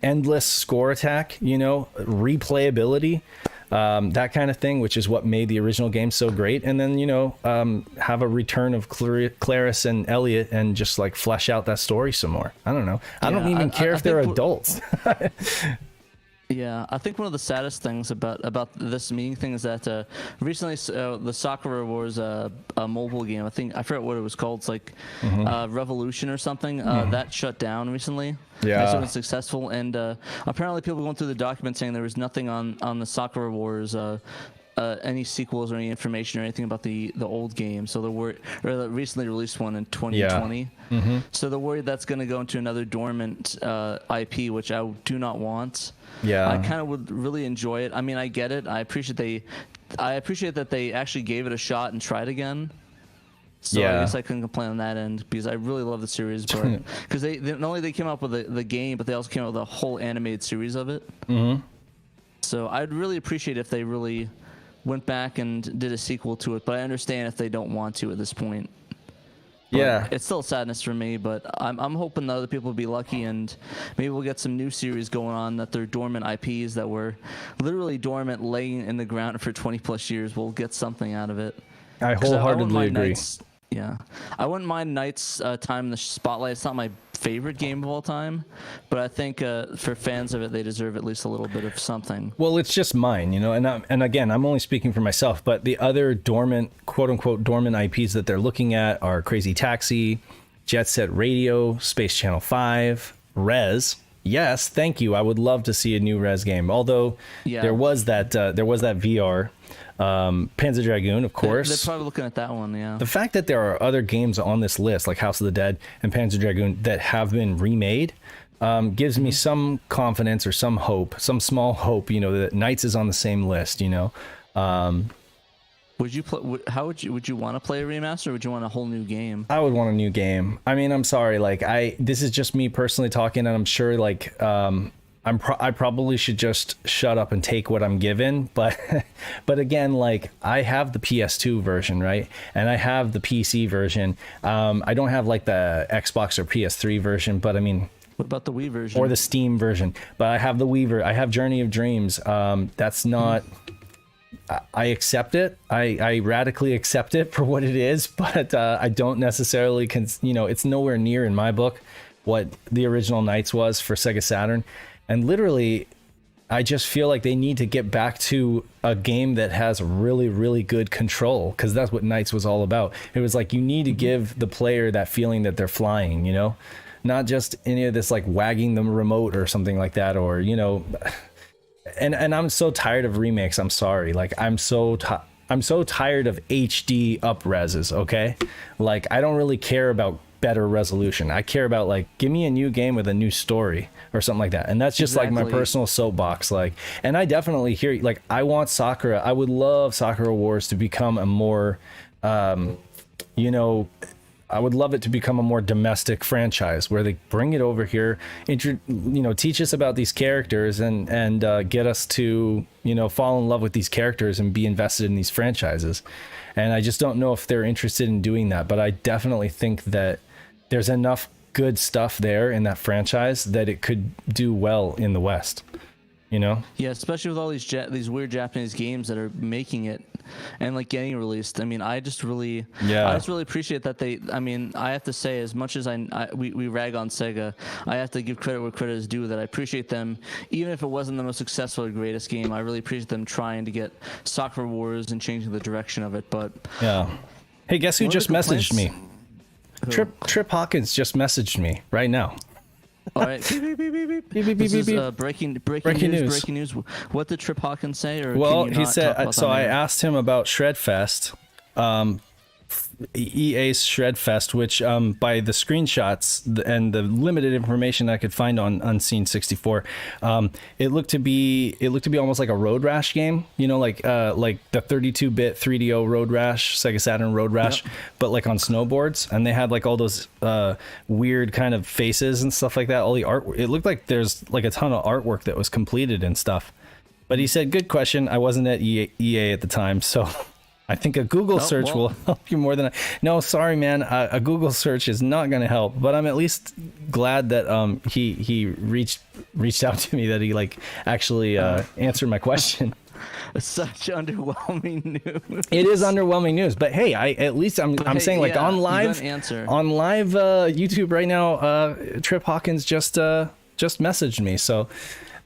endless score attack, replayability, that kind of thing, which is what made the original game so great. And then, have a return of Clarice and Elliot and just like flesh out that story some more. I don't know. I don't even care if they're adults. Yeah, I think one of the saddest things about this meeting thing is that recently the Sakura Wars a mobile game, I forget what it was called. It's like Revolution or something. That shut down recently. Yeah, so it was successful, and apparently people going through the document saying there was nothing on the Sakura Wars any sequels or any information or anything about the old game. So the recently released one in 2020. Yeah. Mm-hmm. So they're worried that's going to go into another dormant IP, which I do not want. Yeah. I kind of would really enjoy it. I mean, I get it. I appreciate that they actually gave it a shot and tried again. So I guess I couldn't complain on that end because I really love the series. Because they not only they came up with the game, but they also came up with a whole animated series of it. Mm-hmm. So I'd really appreciate if they really went back and did a sequel to it, but I understand if they don't want to at this point. But it's still sadness for me, but I'm hoping that other people will be lucky and maybe we'll get some new series going on that they're dormant IPs that were literally dormant, laying in the ground for 20 plus years. We'll get something out of it. I wholeheartedly agree. I wouldn't mind Knight's time in the spotlight. It's not my favorite game of all time, but I think for fans of it, they deserve at least a little bit of something. Well, it's just mine, and again, I'm only speaking for myself, but the other dormant, quote unquote, dormant IPs that they're looking at are Crazy Taxi, Jet Set Radio, Space Channel 5, Rez. Yes, thank you. I would love to see a new Rez game. Although there was that VR. Panzer Dragoon, of course. They're probably looking at that one, yeah. The fact that there are other games on this list, like House of the Dead and Panzer Dragoon, that have been remade, gives me some confidence or some hope, some small hope, that Knights is on the same list, Would you play? How would you want to play a remaster, or would you want a whole new game? I would want a new game. I mean, I'm sorry, this is just me personally talking, and I'm sure, I probably should just shut up and take what I'm given, but again, I have the PS2 version, right? And I have the PC version. I don't have the Xbox or PS3 version, but I mean, what about the Wii version or the Steam version? But I have the Wii I have Journey of Dreams. That's not. I accept it. I radically accept it for what it is, but I don't necessarily it's nowhere near in my book what the original Knights was for Sega Saturn. And literally, I just feel like they need to get back to a game that has really, really good control, because that's what Knights was all about. It was you need to give the player that feeling that they're flying, not just any of this wagging the remote or something like that, or, and I'm so tired of remakes. I'm sorry. I'm so tired of HD up reses. Okay. I don't really care about better resolution. I care about give me a new game with a new story or something like that. And that's just my personal soapbox. And I definitely hear I want Sakura. I would love Sakura Wars to become a more, I would love it to become a more domestic franchise where they bring it over here, teach us about these characters and get us to, fall in love with these characters and be invested in these franchises. And I just don't know if they're interested in doing that, but I definitely think that there's enough good stuff there in that franchise that it could do well in the West, Yeah, especially with all these weird Japanese games that are making it and getting released. I mean, I just really appreciate that I have to say, as much as we rag on Sega, I have to give credit where credit is due, that I appreciate them, even if it wasn't the most successful or greatest game. I really appreciate them trying to get Sakura Wars and changing the direction of it. But yeah, hey, guess who just messaged me? Trip Hawkins just messaged me right now. All right. This is breaking news. What did Trip Hawkins say? Or he said. So I asked him about Shredfest, EA's Shredfest, which by the screenshots and the limited information I could find on Unseen 64, it looked to be almost like a Road Rash game, like the 32-bit 3DO Road Rash, Sega Saturn Road Rash, but on snowboards, and they had all those weird kind of faces and stuff like that. All the art, it looked like there's a ton of artwork that was completed and stuff. But he said, good question. I wasn't at EA at the time, so I think a Google search will help you more than no, sorry, man. A Google search is not going to help, but I'm at least glad that he reached out to me, that he actually answered my question. Such underwhelming news. It is underwhelming news, but hey, I'm saying on live YouTube right now, Trip Hawkins just messaged me. So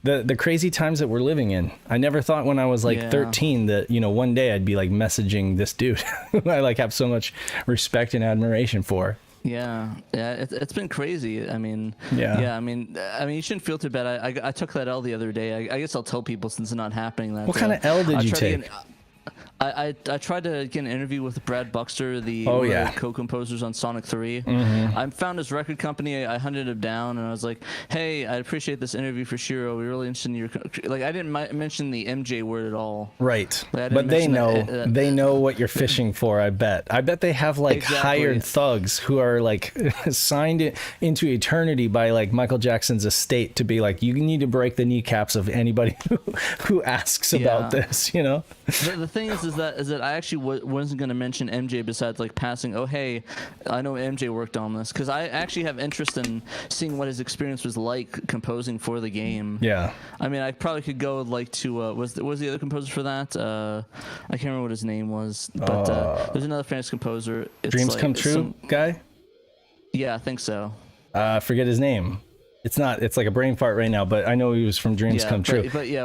the crazy times that we're living in. I never thought when I was 13 that one day I'd be messaging this dude who I have so much respect and admiration for. Yeah, it's been crazy. I mean, I mean, you shouldn't feel too bad. I took that L the other day. I guess I'll tell people, since it's not happening. That what kind of L did you take? I tried to get an interview with Brad Buxter, the co-composers on Sonic 3. I found his record company. I hunted him down, and I was like, "Hey, I appreciate this interview for SHIRO. We're really interested in your like." I didn't mention the MJ word at all. Right, but they know they know what you're fishing for. I bet they have like hired thugs who are like signed into eternity by like Michael Jackson's estate to be like, you need to break the kneecaps of anybody who asks about this. You know. The thing is that I actually wasn't going to mention MJ besides like passing. Oh, hey, I know MJ worked on this, because I actually have interest in seeing what his experience was like composing for the game. Yeah. I mean, I probably could go like to was the other composer for that? I can't remember what his name was, but there's another famous composer. It's Dreams like, Come True guy. Yeah, I think so. Forget his name. It's like a brain fart right now, but I know he was from Dreams Come True. But yeah,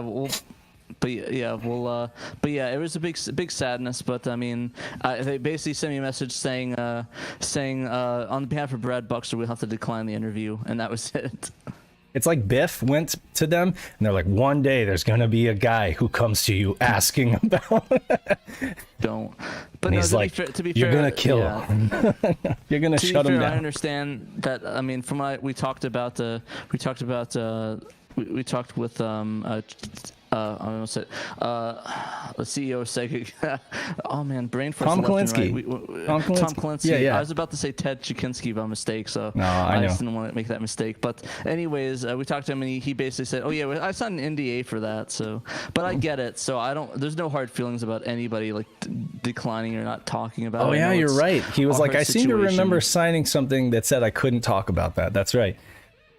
it was a big sadness. But I mean, they basically sent me a message saying on behalf of Brad Buxter, we'll have to decline the interview, and that was it. It's like Biff went to them, and they're like, one day there's gonna be a guy who comes to you asking about. Don't. But and no, he's like, to be you're fair, gonna kill him. You're gonna shut him down. I understand that. I mean, we talked with I'm gonna say the CEO of SEGA. Oh man, brain fart. Tom Kalinske. Tom Kalinske. Yeah. I was about to say Ted Chikinski by mistake, so no, I just didn't want to make that mistake. But anyways, we talked to him, and he basically said, "Oh yeah, I signed an NDA for that." So, but I get it. So I don't. There's no hard feelings about anybody like declining or not talking about. Oh it. Yeah, you're right. He was like, I seem to remember signing something that said I couldn't talk about that. That's right.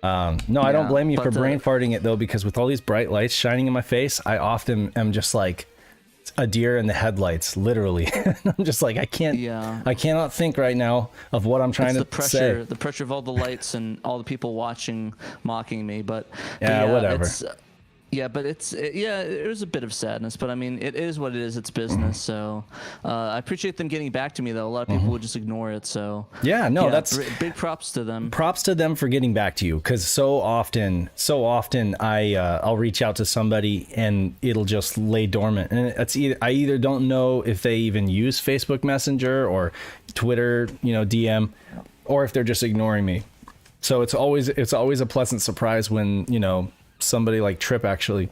No, I don't blame you for brain farting it though, because with all these bright lights shining in my face, I often am just like a deer in the headlights, literally. I'm just like, I cannot think right now of what I'm trying to say. The pressure of all the lights and all the people watching, mocking me. But whatever. It was a bit of sadness, but I mean, it is what it is. It's business. So I appreciate them getting back to me, though. A lot of people would just ignore it. So that's big props to them. Props to them for getting back to you, because so often I'll reach out to somebody and it'll just lay dormant, and I either don't know if they even use Facebook Messenger or Twitter, DM, or if they're just ignoring me. So it's always a pleasant surprise when somebody like Trip actually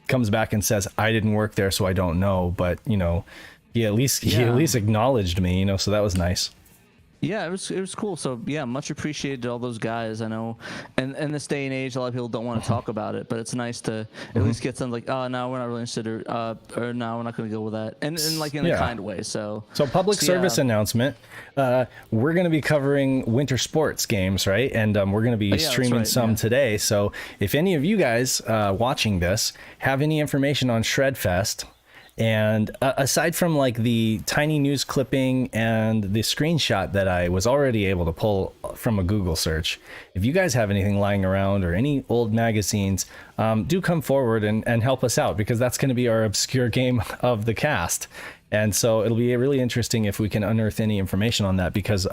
comes back and says, I didn't work there, so I don't know, but he at least acknowledged me, so that was nice. Yeah, it was cool. So yeah, much appreciated to all those guys. I know, and in this day and age, a lot of people don't want to talk about it, but it's nice to at least get some like, oh no, we're not really interested, or no, we're not going to go with that, and like in a kind way. So public service announcement. We're going to be covering winter sports games, right? And we're going to be streaming some today. So if any of you guys watching this have any information on Shredfest, and aside from like the tiny news clipping and the screenshot that I was already able to pull from a Google search, if you guys have anything lying around or any old magazines, do come forward and help us out, because that's going to be our obscure game of the cast. And so it'll be really interesting if we can unearth any information on that, because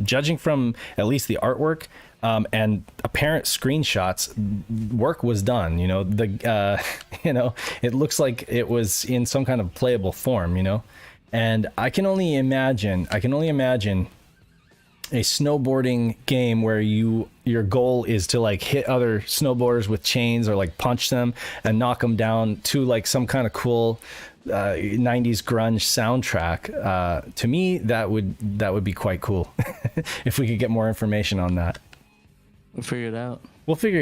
judging from at least the artwork and apparent screenshots, work was done. It looks like it was in some kind of playable form. And I can only imagine a snowboarding game where your goal is to like hit other snowboarders with chains or like punch them and knock them down to like some kind of cool 90s grunge soundtrack. To me, that would be quite cool if we could get more information on that. We'll figure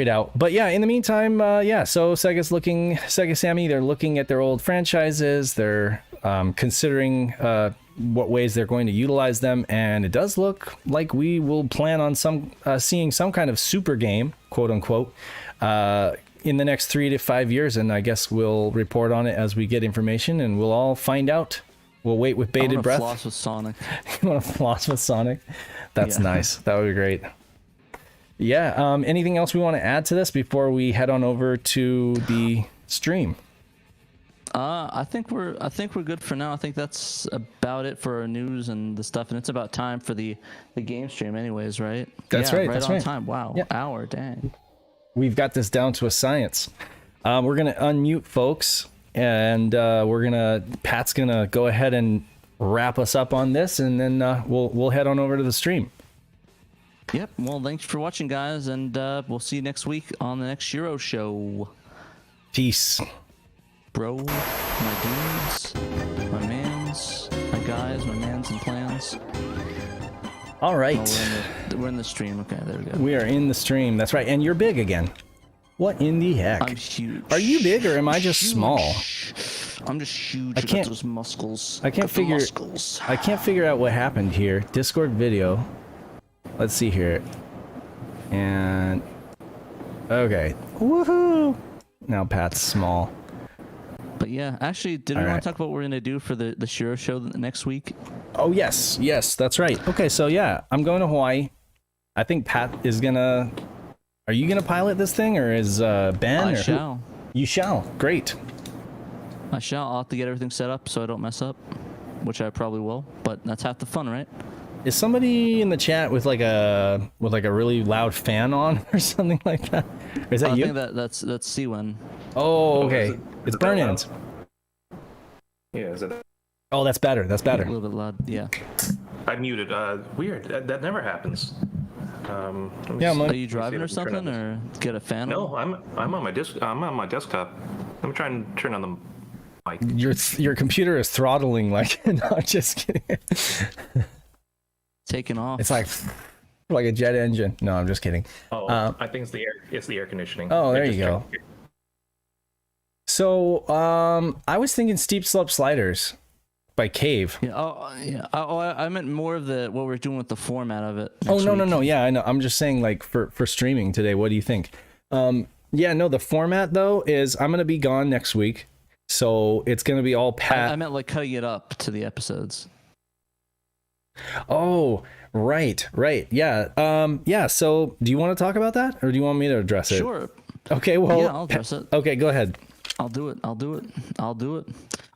it out. But yeah, in the meantime, so Sega Sammy, they're looking at their old franchises. They're considering what ways they're going to utilize them, and it does look like we will plan on seeing some kind of super game, quote unquote, in the next 3 to 5 years, and I guess we'll report on it as we get information, and we'll all find out. We'll wait with bated breath. Floss with Sonic. You want to floss with Sonic? That's nice. That would be great. Yeah. Anything else we want to add to this before we head on over to the stream? I think we're good for now. I think that's about it for our news and the stuff, and it's about time for the game stream, anyways, right? That's right. Right that's on right. time. Wow. Yeah. Hour. Dang. We've got this down to a science. We're gonna unmute folks and Pat's gonna go ahead and wrap us up on this, and then we'll head on over to the stream. Yep. Well, thanks for watching, guys, and we'll see you next week on the next SHIRO show. Peace. Bro, my dudes, my mans, my guys, my mans and plans. All right. Oh, we're in the stream. Okay, there we go. We are in the stream. That's right. And you're big again. What in the heck? I'm huge. Are you big or am I just small? I'm just huge. I can't. Those muscles. I can't figure. I can't figure out what happened here. Discord video. Let's see here. And okay. Woohoo! Now Pat's small. But yeah, actually, did we want to talk about what we're gonna do for the SHIRO show next week? Oh yes, that's right. Okay, so yeah, I'm going to Hawaii. I think Pat is gonna. Are you gonna pilot this thing, or is Ben? I shall. You shall. Great. I shall. I'll have to get everything set up so I don't mess up, which I probably will. But that's half the fun, right? Is somebody in the chat with like a really loud fan on or something like that? Or is that you? I think that's Sewen. Oh, okay. It's burn-ins. Yeah, is it? Oh, that's better. That's better. A little bit loud. Yeah. I muted. Weird. That never happens. Yeah, Are you driving or something, or get a fan? No, I'm on my I'm on my desktop. I'm trying to turn on the mic. Your computer is throttling like. No, just kidding. Taking off. It's like a jet engine. No, I'm just kidding. Oh, I think it's the air conditioning. Oh, there you go. So, I was thinking Steep Slope Sliders by Cave. Yeah. Oh, yeah. Oh, I meant more of what we're doing with the format of it. Oh, no. Yeah, I know. I'm just saying, like, for streaming today, what do you think? Yeah, no, the format, though, is I'm going to be gone next week. So it's going to be all Pat. I meant, like, cutting it up to the episodes. Oh, right. Yeah. Yeah, so do you want to talk about that? Or do you want me to address it? Sure. Okay, well. Yeah, I'll address it. Okay, go ahead. I'll do it.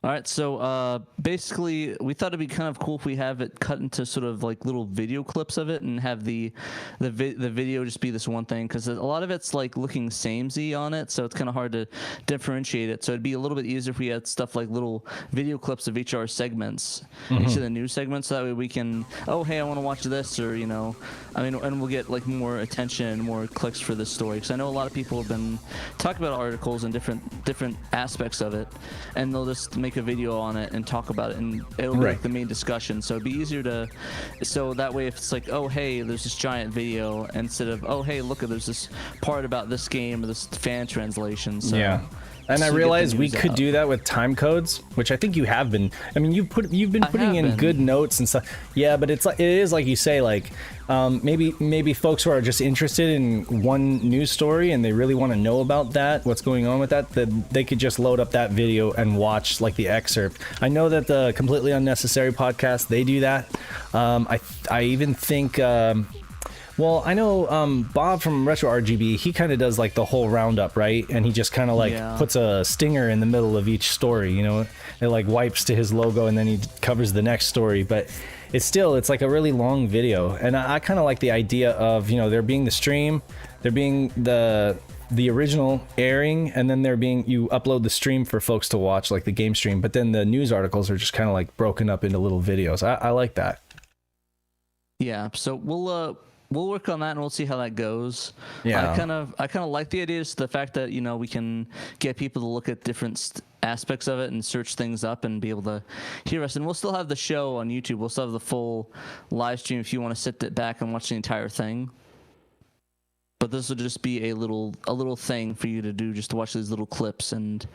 All right, so basically, we thought it'd be kind of cool if we have it cut into sort of like little video clips of it, and have the video just be this one thing, because a lot of it's like looking samey on it, so it's kind of hard to differentiate it. So it'd be a little bit easier if we had stuff like little video clips of each of our segments, each of the news segments, so that way we can, oh hey, I want to watch this, or and we'll get like more attention and more clicks for this story, because I know a lot of people have been talking about articles and different aspects of it, and they'll just make a video on it and talk about it, and it'll be like the main discussion. So it'd be easier so that way if it's like, oh hey, there's this giant video, instead of, oh hey, look, there's this part about this game or this fan translation. So yeah. And I realized we could do that with time codes, which I think you have been. I mean, you've been putting in good notes and stuff. Yeah, but it is like you say, like maybe folks who are just interested in one news story and they really want to know about that, what's going on with that they could just load up that video and watch like the excerpt. I know that the Completely Unnecessary podcast, they do that. I even think. Well, I know Bob from Retro RGB, he kind of does like the whole roundup, right? And he just kind of like puts a stinger in the middle of each story, it like wipes to his logo and then he covers the next story. But it's like a really long video. And I kind of like the idea of, there being the stream, there being the original airing, and then you upload the stream for folks to watch, like the game stream. But then the news articles are just kind of like broken up into little videos. I like that. Yeah, so we'll work on that and we'll see how that goes. Yeah. I kind of like the idea, is the fact that we can get people to look at different aspects of it and search things up and be able to hear us. And we'll still have the show on YouTube. We'll still have the full live stream if you want to sit back and watch the entire thing. But this will just be a little thing for you to do, just to watch these little clips and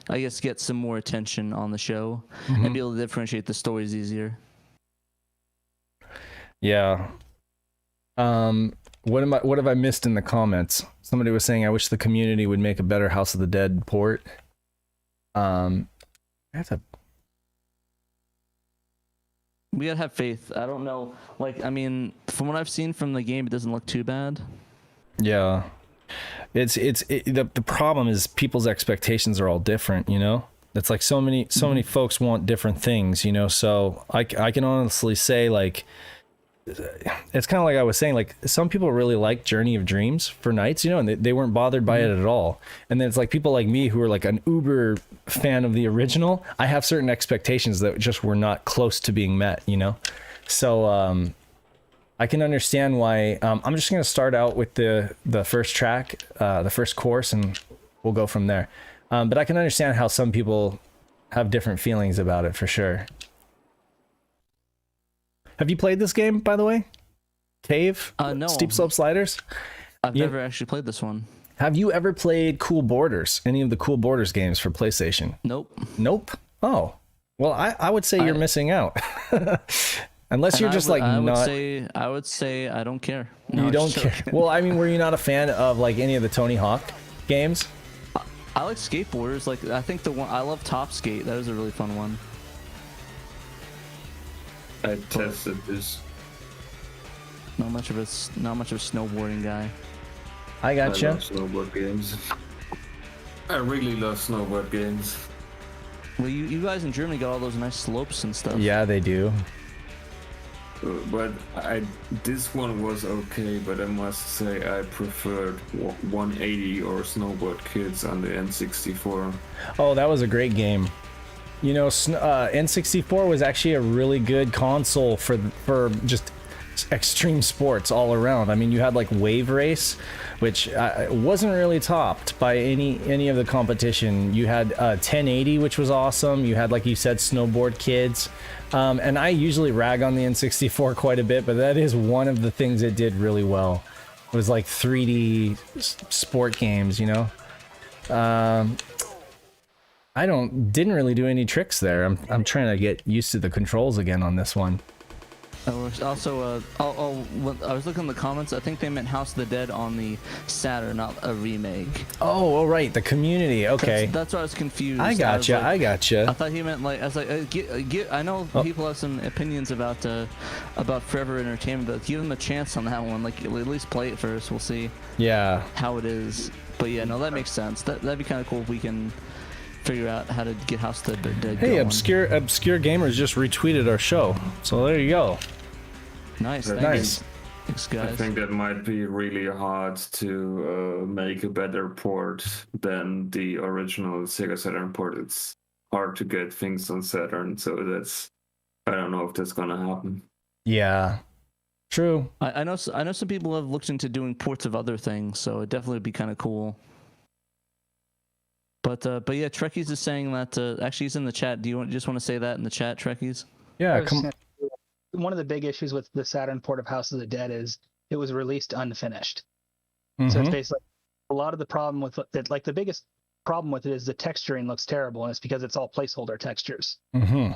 I guess get some more attention on the show and be able to differentiate the stories easier. Yeah. What have I missed in the comments? Somebody was saying, I wish the community would make a better House of the Dead port. We gotta have faith. I don't know. From what I've seen from the game, it doesn't look too bad. Yeah. The problem is people's expectations are all different, It's like so many folks want different things, So I can honestly say, like, it's kind of like I was saying, like some people really like Journey of Dreams for Nights, you know, and they weren't bothered by it at all. And then it's like people like me who are like an uber fan of the original. I have certain expectations that just were not close to being met, you know. So I can understand why. I'm just gonna start out with the first track, the first course, and we'll go from there. But I can understand how some people have different feelings about it for sure. Have you played this game, by the way? Cave? No. Steep Slope Sliders? I've never actually played this one. Have you ever played Cool Borders? Any of the Cool Borders games for PlayStation? Nope. Nope? Oh. Well, I would say you're missing out. Unless you're just I would say I don't care. No, you don't care. Well, I mean, were you not a fan of like any of the Tony Hawk games? I like skateboarders. Like I think I love Top Skate. That was a really fun one. I tested this. Not much of a snowboarding guy. I I gotcha. love snowboard games. I really love snowboard games. Well, you guys in Germany got all those nice slopes and stuff. Yeah, they do. But this one was okay, but I must say I preferred 180 or Snowboard Kids on the N64. Oh, that was a great game. You know, N64 was actually a really good console for just extreme sports all around. I mean, you had like Wave Race, which wasn't really topped by any of the competition. You had 1080, which was awesome. You had, like you said, Snowboard Kids. And I usually rag on the N64 quite a bit, but that is one of the things it did really well. It was like 3D sport games, you know? I didn't really do any tricks there. I'm trying to get used to the controls again on this one. Also, I was looking in the comments. I think they meant House of the Dead on the Saturn, not a remake. Oh, right, the Community. Okay, that's why I was confused. I gotcha. I thought he meant like I was like, I know people have some opinions about Forever Entertainment, but give them a chance on that one. Like at least play it first. We'll see. Yeah. How it is. But yeah, no, that makes sense. That'd be kind of cool if we can figure out how to get House of the Dead. Hey, going. obscure gamers just retweeted our show, so there you go. Nice. Nice. Thanks, guys. I think that might be really hard to make a better port than the original Sega Saturn port. It's hard to get things on Saturn, so I don't know if that's gonna happen. Yeah. True. I know some people have looked into doing ports of other things, so it definitely would be kind of cool. But yeah, Trekkies is saying that actually he's in the chat. Do you just want to say that in the chat, Trekkies? Yeah, come. One of the big issues with the Saturn port of House of the Dead is it was released unfinished. Mm-hmm. So it's basically a lot of the problem with it. Like the biggest problem with it is the texturing looks terrible, and it's because it's all placeholder textures. Mm-hmm.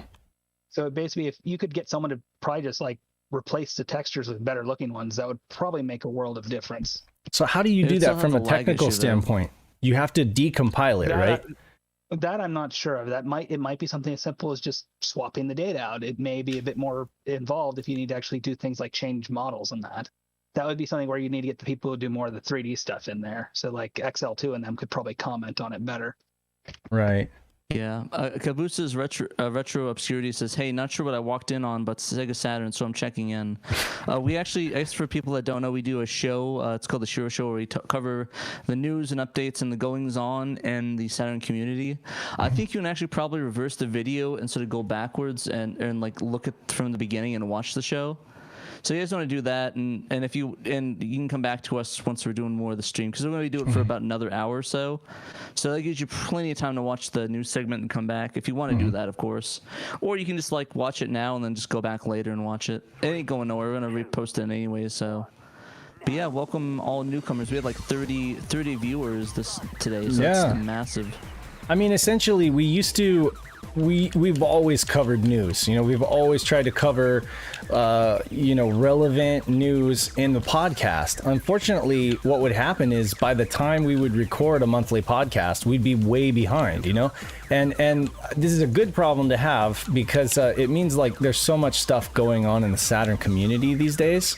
So basically, if you could get someone to probably just like replace the textures with better looking ones, that would probably make a world of difference. So how do you do that from a technical standpoint? You have to decompile it, right? That I'm not sure of. It might be something as simple as just swapping the data out. It may be a bit more involved if you need to actually do things like change models and that. That would be something where you need to get the people who do more of the 3D stuff in there. So like XL2 and them could probably comment on it better. Right. Yeah. Cabooses Retro Obscurity says, hey, not sure what I walked in on, but Sega Saturn, so I'm checking in. We actually, for people that don't know, we do a show. It's called the SHIRO Show, where we cover the news and updates and the goings-on in the Saturn community. I think you can actually probably reverse the video and sort of go backwards and like look at from the beginning and watch the show. So you guys want to do that, and you can come back to us once we're doing more of the stream, because we're going to do it for about another hour or so. So that gives you plenty of time to watch the news segment and come back if you want to do that, of course. Or you can just like watch it now and then just go back later and watch it. It ain't going nowhere. We're going to repost it anyway. So, but yeah, welcome all newcomers. We had like 30 viewers today, so it's massive. I mean, essentially, we've always covered news. You know, we've always tried to cover, relevant news in the podcast. Unfortunately, what would happen is by the time we would record a monthly podcast, we'd be way behind, you know? And this is a good problem to have, because it means like there's so much stuff going on in the Saturn community these days.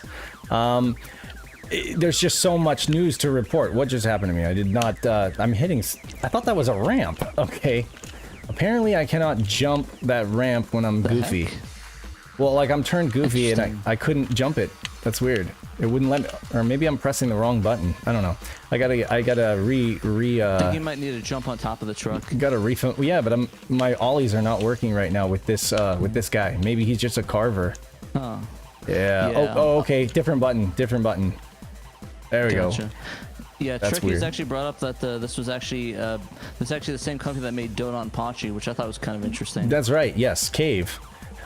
There's just so much news to report. What just happened to me? I did not, I thought that was a ramp. Okay. Apparently I cannot jump that ramp when I'm goofy. Well, like I'm turned goofy and Interesting. I couldn't jump it. That's weird. It wouldn't let me, or maybe I'm pressing the wrong button. I don't know. I gotta I think you might need to jump on top of the truck. gotta refund. Yeah, but my ollies are not working right now with this guy. Maybe he's just a carver. Huh. Yeah. Yeah. Oh, okay. Different button. There we go. Gotcha. Yeah, That's Tricky's weird. actually brought up that this was actually the same company that made Donut and Pachi, which I thought was kind of interesting. That's right. Yes, Cave.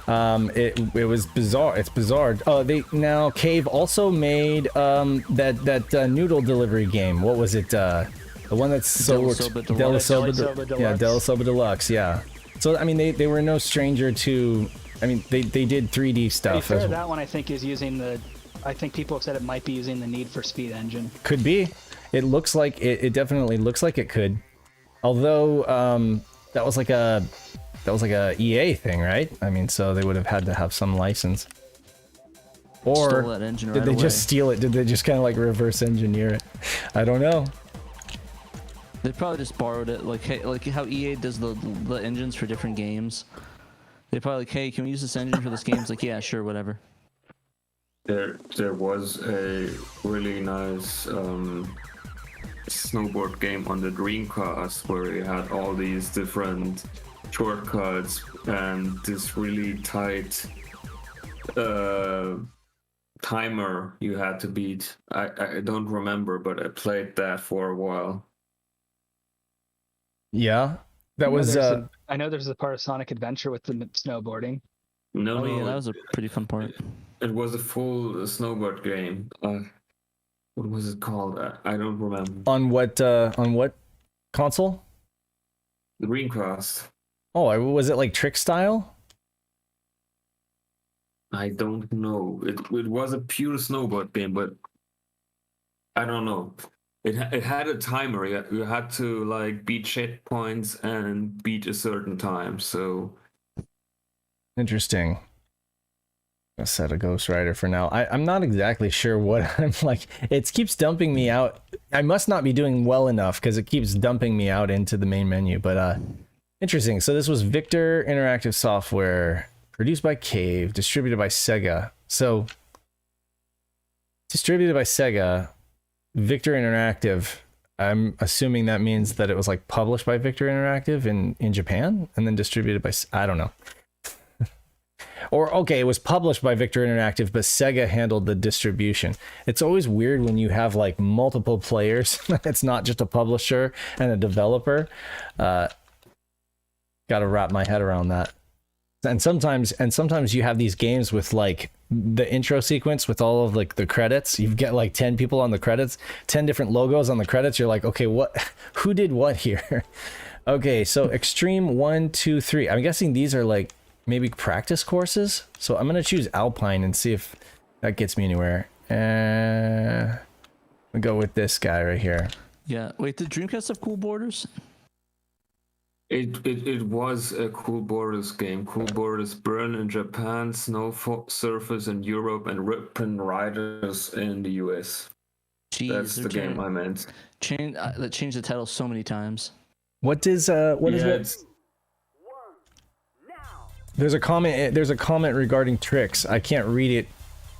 It was bizarre. It's bizarre. Oh, Cave also made that noodle delivery game. What was it? The one that's so Delisoba Deluxe. Delisoba Deluxe. Yeah, Delisoba Deluxe. Yeah. So I mean, they were no stranger to. I mean, they did 3D To be stuff. fair, that one I think is using the. I think people have said it might be using the Need for Speed engine. Could be. It looks like it definitely looks like it could. Although that was like a EA thing, right? I mean, so they would have had to have some license. Or Stole that engine did right they away. just steal it? Did they just kind of like reverse engineer it? I don't know. They probably just borrowed it, like how EA does the engines for different games. They probably like, hey, can we use this engine for this game? It's like, yeah, sure, whatever. There was a really nice snowboard game on the Dreamcast where you had all these different shortcuts and this really tight timer you had to beat. I don't remember, but I played that for a while. Yeah, that was. I know there's a part of Sonic Adventure with the snowboarding. No, Oh yeah, no, that was a pretty fun part. it was a full snowboard game. What was it called? I don't remember. On what console? The Dreamcast. Oh, was it like Trick Style? I don't know. It was a pure snowboard game, but I don't know. It had a timer. You had to like beat checkpoints and beat a certain time. So Interesting. I'll set a Ghost Rider for now. I'm not exactly sure what I'm like. It keeps dumping me out. I must not be doing well enough because it keeps dumping me out into the main menu. But interesting. So this was Victor Interactive Software, produced by Cave, distributed by SEGA. So distributed by SEGA, Victor Interactive. I'm assuming that means that it was like published by Victor Interactive in Japan and then distributed by, I don't know. Or, okay, it was published by Victor Interactive, but Sega handled the distribution. It's always weird when you have like multiple players. It's not just a publisher and a developer. Got to wrap my head around that. And sometimes you have these games with like the intro sequence with all of like the credits. You get like 10 people on the credits, 10 different logos on the credits. You're like, okay, who did what here? Okay, so Extreme 1, 2, 3. I'm guessing these are like maybe practice courses. So I'm going to choose Alpine and see if that gets me anywhere. We'll go with this guy right here. Yeah. Wait, did Dreamcast have cool borders? it was a Cool Borders game. Cool Borders Burn in Japan, Snow Surfers in Europe, and Rip'n Riders in the US. Jeez, That's the game I meant. That changed the title so many times. What is it? It's- There's a comment regarding tricks. I can't read it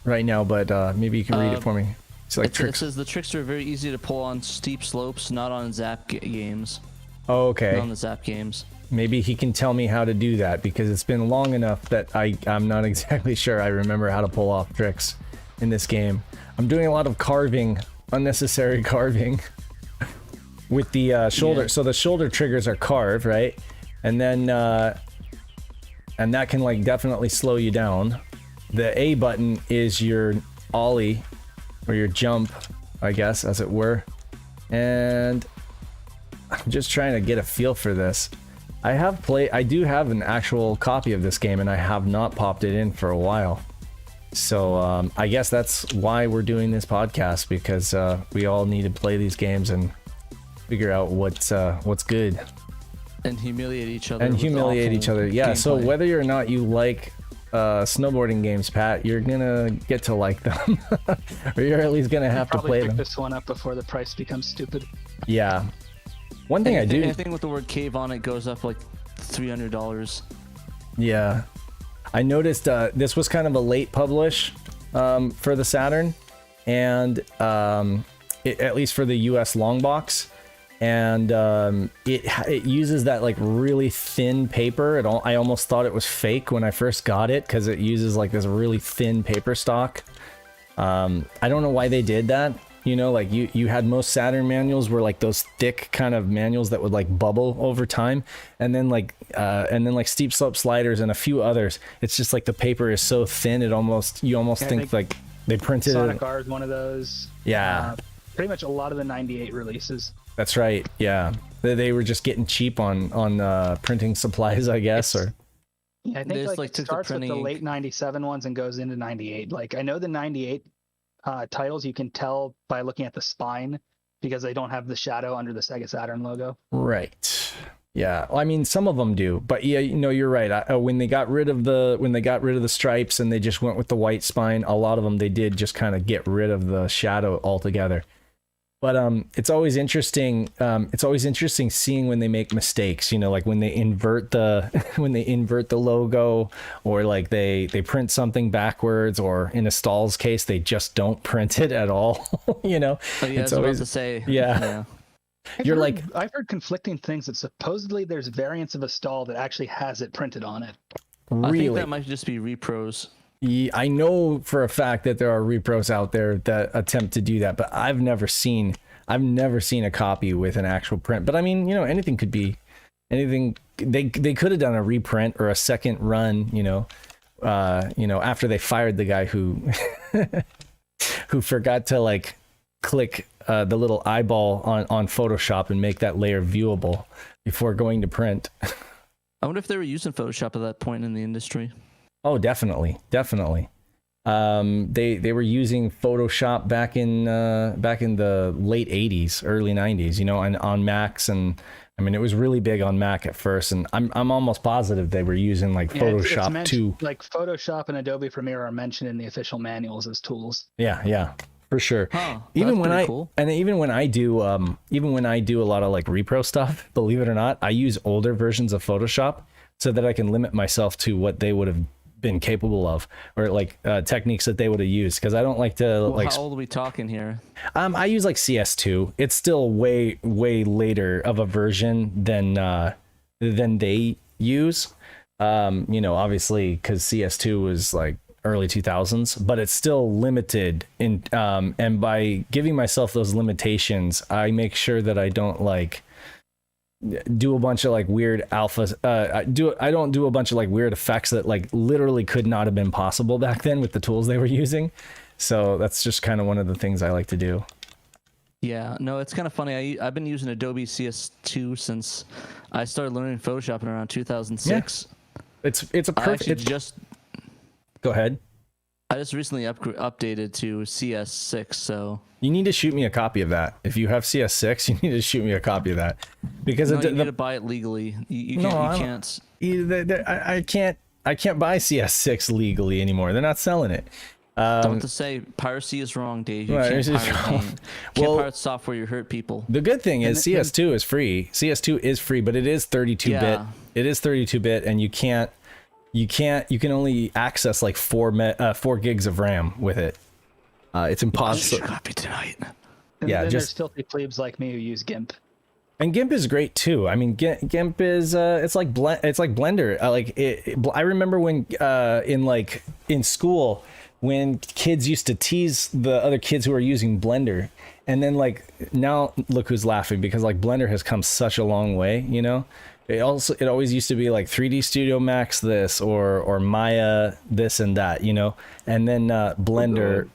right now, but maybe you can read it for me. It's like It tricks. says the tricks are very easy to pull on steep slopes, not on Zap games. Oh, Not okay. on the Zap games. Maybe he can tell me how to do that because it's been long enough that I'm not exactly sure I remember how to pull off tricks in this game. I'm doing a lot of carving, unnecessary carving with the shoulder. Yeah. So the shoulder triggers are carved, right? And then and that can like definitely slow you down. The A button is your ollie or your jump, I guess, as it were. And I'm just trying to get a feel for this. I do have an actual copy of this game and I have not popped it in for a while. So I guess that's why we're doing this podcast, because we all need to play these games and figure out what's good. And humiliate each other. And with humiliate awful each other. Yeah, so gameplay. whether or not you like snowboarding games, Pat, you're gonna get to like them. Or you're at least gonna have to Probably play pick them. this one up before the price becomes stupid. Yeah. One thing I do... Anything with the word cave on it goes up like $300. Yeah. I noticed this was kind of a late publish for the Saturn, and at least for the US long box, and it uses that like really thin paper. I almost thought it was fake when I first got it because it uses like this really thin paper stock. I don't know why they did that. You know, like you had most Saturn manuals were like those thick kind of manuals that would like bubble over time, and then like steep slope sliders and a few others. It's just like the paper is so thin, you almost think like they printed Sonic it. R is one of those. Yeah. Pretty much a lot of the 98 releases. That's right. Yeah, they were just getting cheap on printing supplies, I guess, or. Yeah, I think like it took starts the with the printing late 97 ones and goes into 98. Like I know the 98 titles you can tell by looking at the spine because they don't have the shadow under the Sega Saturn logo. Right. Yeah. Well, I mean, some of them do, but yeah, you know, you're right. When they got rid of the stripes and they just went with the white spine, a lot of them they did just kind of get rid of the shadow altogether. But it's always interesting. It's always interesting seeing when they make mistakes. You know, like when they invert the logo, or like they print something backwards, or in Estall's case, they just don't print it at all. You know, Oh, yeah, it's I was always about to say. yeah. I've heard conflicting things that supposedly there's variants of a stall that actually has it printed on it. I think Really, that might just be repros. I know for a fact that there are repros out there that attempt to do that, but I've never seen a copy with an actual print. But I mean, you know, anything could be anything. They could have done a reprint or a second run, you know, after they fired the guy who who forgot to like click the little eyeball on Photoshop and make that layer viewable before going to print. I wonder if they were using Photoshop at that point in the industry. Oh, definitely. They were using Photoshop back in the late 80s, early 90s, you know, on Macs, and I mean it was really big on Mac at first, and I'm almost positive they were using like Photoshop too. Like Photoshop and Adobe Premiere are mentioned in the official manuals as tools. Yeah, for sure. Huh, even when cool. even when I do a lot of like repro stuff, believe it or not, I use older versions of Photoshop so that I can limit myself to what they would have been capable of, or like techniques that they would have used, because I don't like to How old are we talking here? I use like CS2. It's still way later of a version than they use, you know, obviously because CS2 was like early 2000s, but it's still limited in and by giving myself those limitations, I make sure that I don't like do a bunch of like weird alphas. I don't do a bunch of like weird effects that like literally could not have been possible back then with the tools they were using. So that's just kind of one of the things I like to do. Yeah, no, it's kind of funny. I've been using Adobe CS2 since I started learning Photoshop in around 2006. Yeah. It's a perfect. Go ahead. I just recently updated to CS6, so you need to shoot me a copy of that. If you have CS6, you need to shoot me a copy of that, because you need to buy it legally. You can't. I can't buy CS6 legally anymore. They're not selling it. Don't to say piracy is wrong, Dave. You can't pirate software. You hurt people. The good thing is CS2 is free. CS2 is free, but it is 32-bit. Yeah. It is 32-bit, and you can only access like 4 gigs of RAM with it. It's impossible. Copy tonight. And yeah, then just there's filthy plebes like me who use GIMP. And GIMP is great too. I mean, GIMP is it's like Blender. I remember when in school when kids used to tease the other kids who are using Blender, and then like now look who's laughing, because like Blender has come such a long way, you know. It always used to be like 3D Studio Max this or Maya this and that, you know, and then Blender.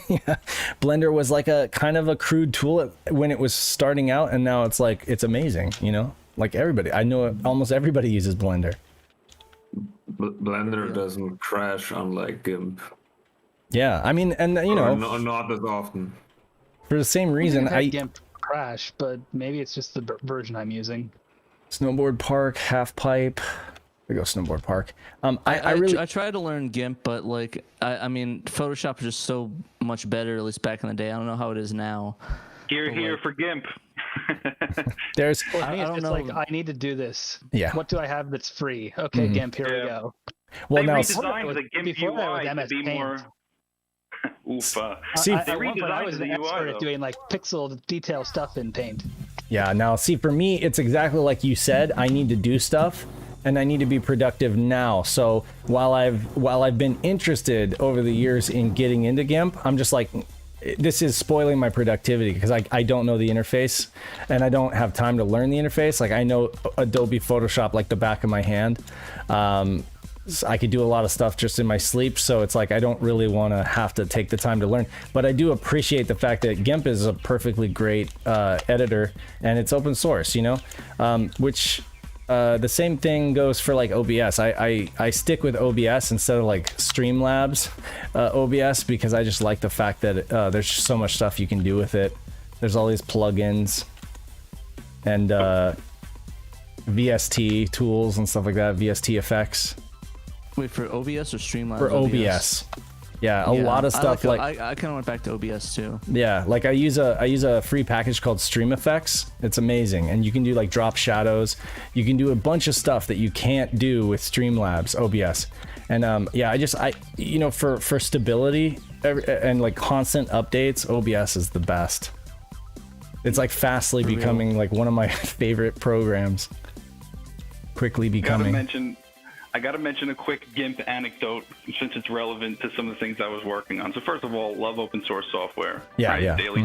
Yeah, Blender was like a kind of a crude tool when it was starting out, and now it's like it's amazing, you know. Like everybody, I know almost everybody uses Blender. Blender doesn't crash unlike GIMP. Yeah, I mean, and you know, not as often. For the same reason, GIMP crash, but maybe it's just the version I'm using. Snowboard Park, Half Pipe. We go Snowboard Park. I tried to learn GIMP, but like I mean, Photoshop is just so much better. At least back in the day, I don't know how it is now. Here for GIMP. There's. I don't know. Like I need to do this. Yeah. What do I have that's free? Okay, GIMP. Here we go. Well, They now redesigned the GIMP before that was UI to MS be Paint. more. Oof. See, I, they at one point, I redesigned was an the UI, expert at though. doing like pixel detail stuff in Paint. yeah, now see, for me, it's exactly like you said. I need to do stuff, and I need to be productive now. So while I've been interested over the years in getting into GIMP, I'm just like, this is spoiling my productivity because I don't know the interface, and I don't have time to learn the interface. Like, I know Adobe Photoshop like the back of my hand. So I could do a lot of stuff just in my sleep, so it's like I don't really want to have to take the time to learn. But I do appreciate the fact that GIMP is a perfectly great editor, and it's open source, you know, which the same thing goes for like OBS. I stick with OBS instead of like Streamlabs OBS because I just like the fact that there's just so much stuff you can do with it. There's all these plugins and VST tools and stuff like that, VST effects. Wait, for OBS or Streamlabs? For OBS. Yeah, a lot of stuff I kind of went back to OBS too. yeah, like I use a free package called Stream Effects. It's amazing, and you can do like drop shadows. You can do a bunch of stuff that you can't do with Streamlabs OBS. And yeah, I you know, for stability and like constant updates, OBS is the best. It's like fastly becoming like one of my favorite programs. Quickly becoming. I got to mention a quick GIMP anecdote since it's relevant to some of the things I was working on. So first of all, love open source software. Yeah, right? yeah. Daily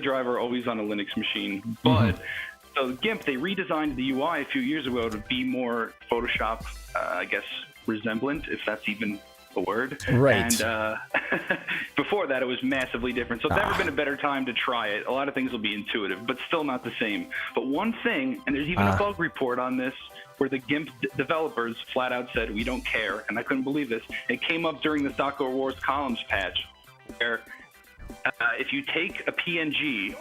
Driver, always on a Linux machine. But so GIMP, they redesigned the UI a few years ago to be more Photoshop, I guess, resemblant, if that's even a word. Right. And before that, it was massively different. So it's never been a better time to try it. A lot of things will be intuitive, but still not the same. But one thing, and there's even a bug report on this, where the GIMP developers flat out said, we don't care. And I couldn't believe this. It came up during the Docker Wars columns patch, where if you take a PNG,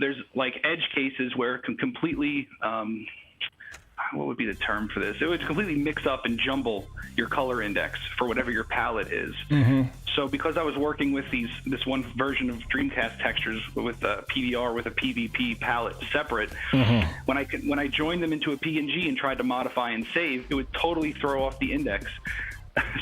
there's like edge cases where it can completely, what would be the term for this? It would completely mix up and jumble your color index for whatever your palette is. So because I was working with this one version of Dreamcast textures with a PBR with a PVP palette separate, when I joined them into a PNG and tried to modify and save, it would totally throw off the index.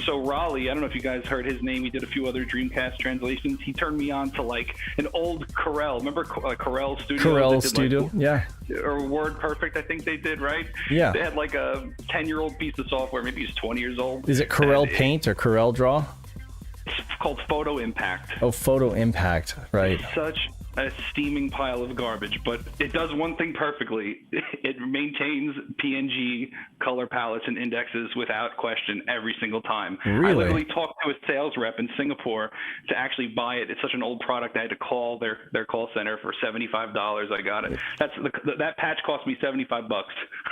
So Raleigh, I don't know if you guys heard his name. He did a few other Dreamcast translations. He turned me on to like an old Corel. Remember Corel Studio? Corel Studio, yeah. Or WordPerfect, I think they did, right? Yeah. They had like a 10-year-old piece of software. Maybe he's 20 years old. Is it Corel Paint or Corel Draw? It's called Photo Impact. Oh, Photo Impact, right. Such a steaming pile of garbage, but it does one thing perfectly. It maintains PNG color palettes and indexes without question every single time. Really? I literally talked to a sales rep in Singapore to actually buy it. It's such an old product. I had to call their call center for $75. I got it. That patch cost me $75.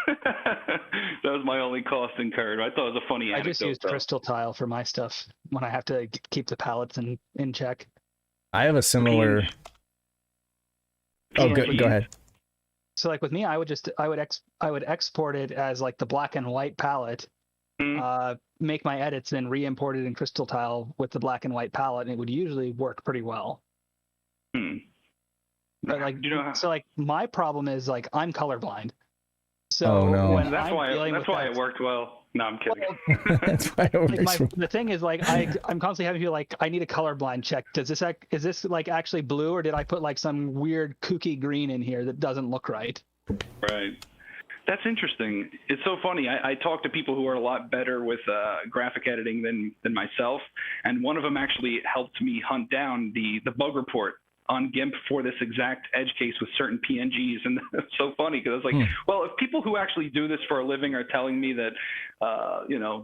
That was my only cost incurred. I thought it was a funny anecdote. I just use Crystal Tile for my stuff when I have to keep the palettes in check. I have a similar. Oh, good. Go ahead. So like with me, I would export it as like the black and white palette, make my edits, then re-import it in Crystal Tile with the black and white palette, and it would usually work pretty well. But like, so like my problem is like I'm colorblind. So when that's I'm why dealing that's with why that, it worked well. No, I'm kidding. That's why it works. the thing is like I'm constantly having to feel like I need a colorblind check. Is this like actually blue, or did I put like some weird kooky green in here that doesn't look right? Right. That's interesting. It's so funny. I talk to people who are a lot better with graphic editing than myself, and one of them actually helped me hunt down the bug report on GIMP for this exact edge case with certain PNGs. And it's so funny because I was like, well, if people who actually do this for a living are telling me that,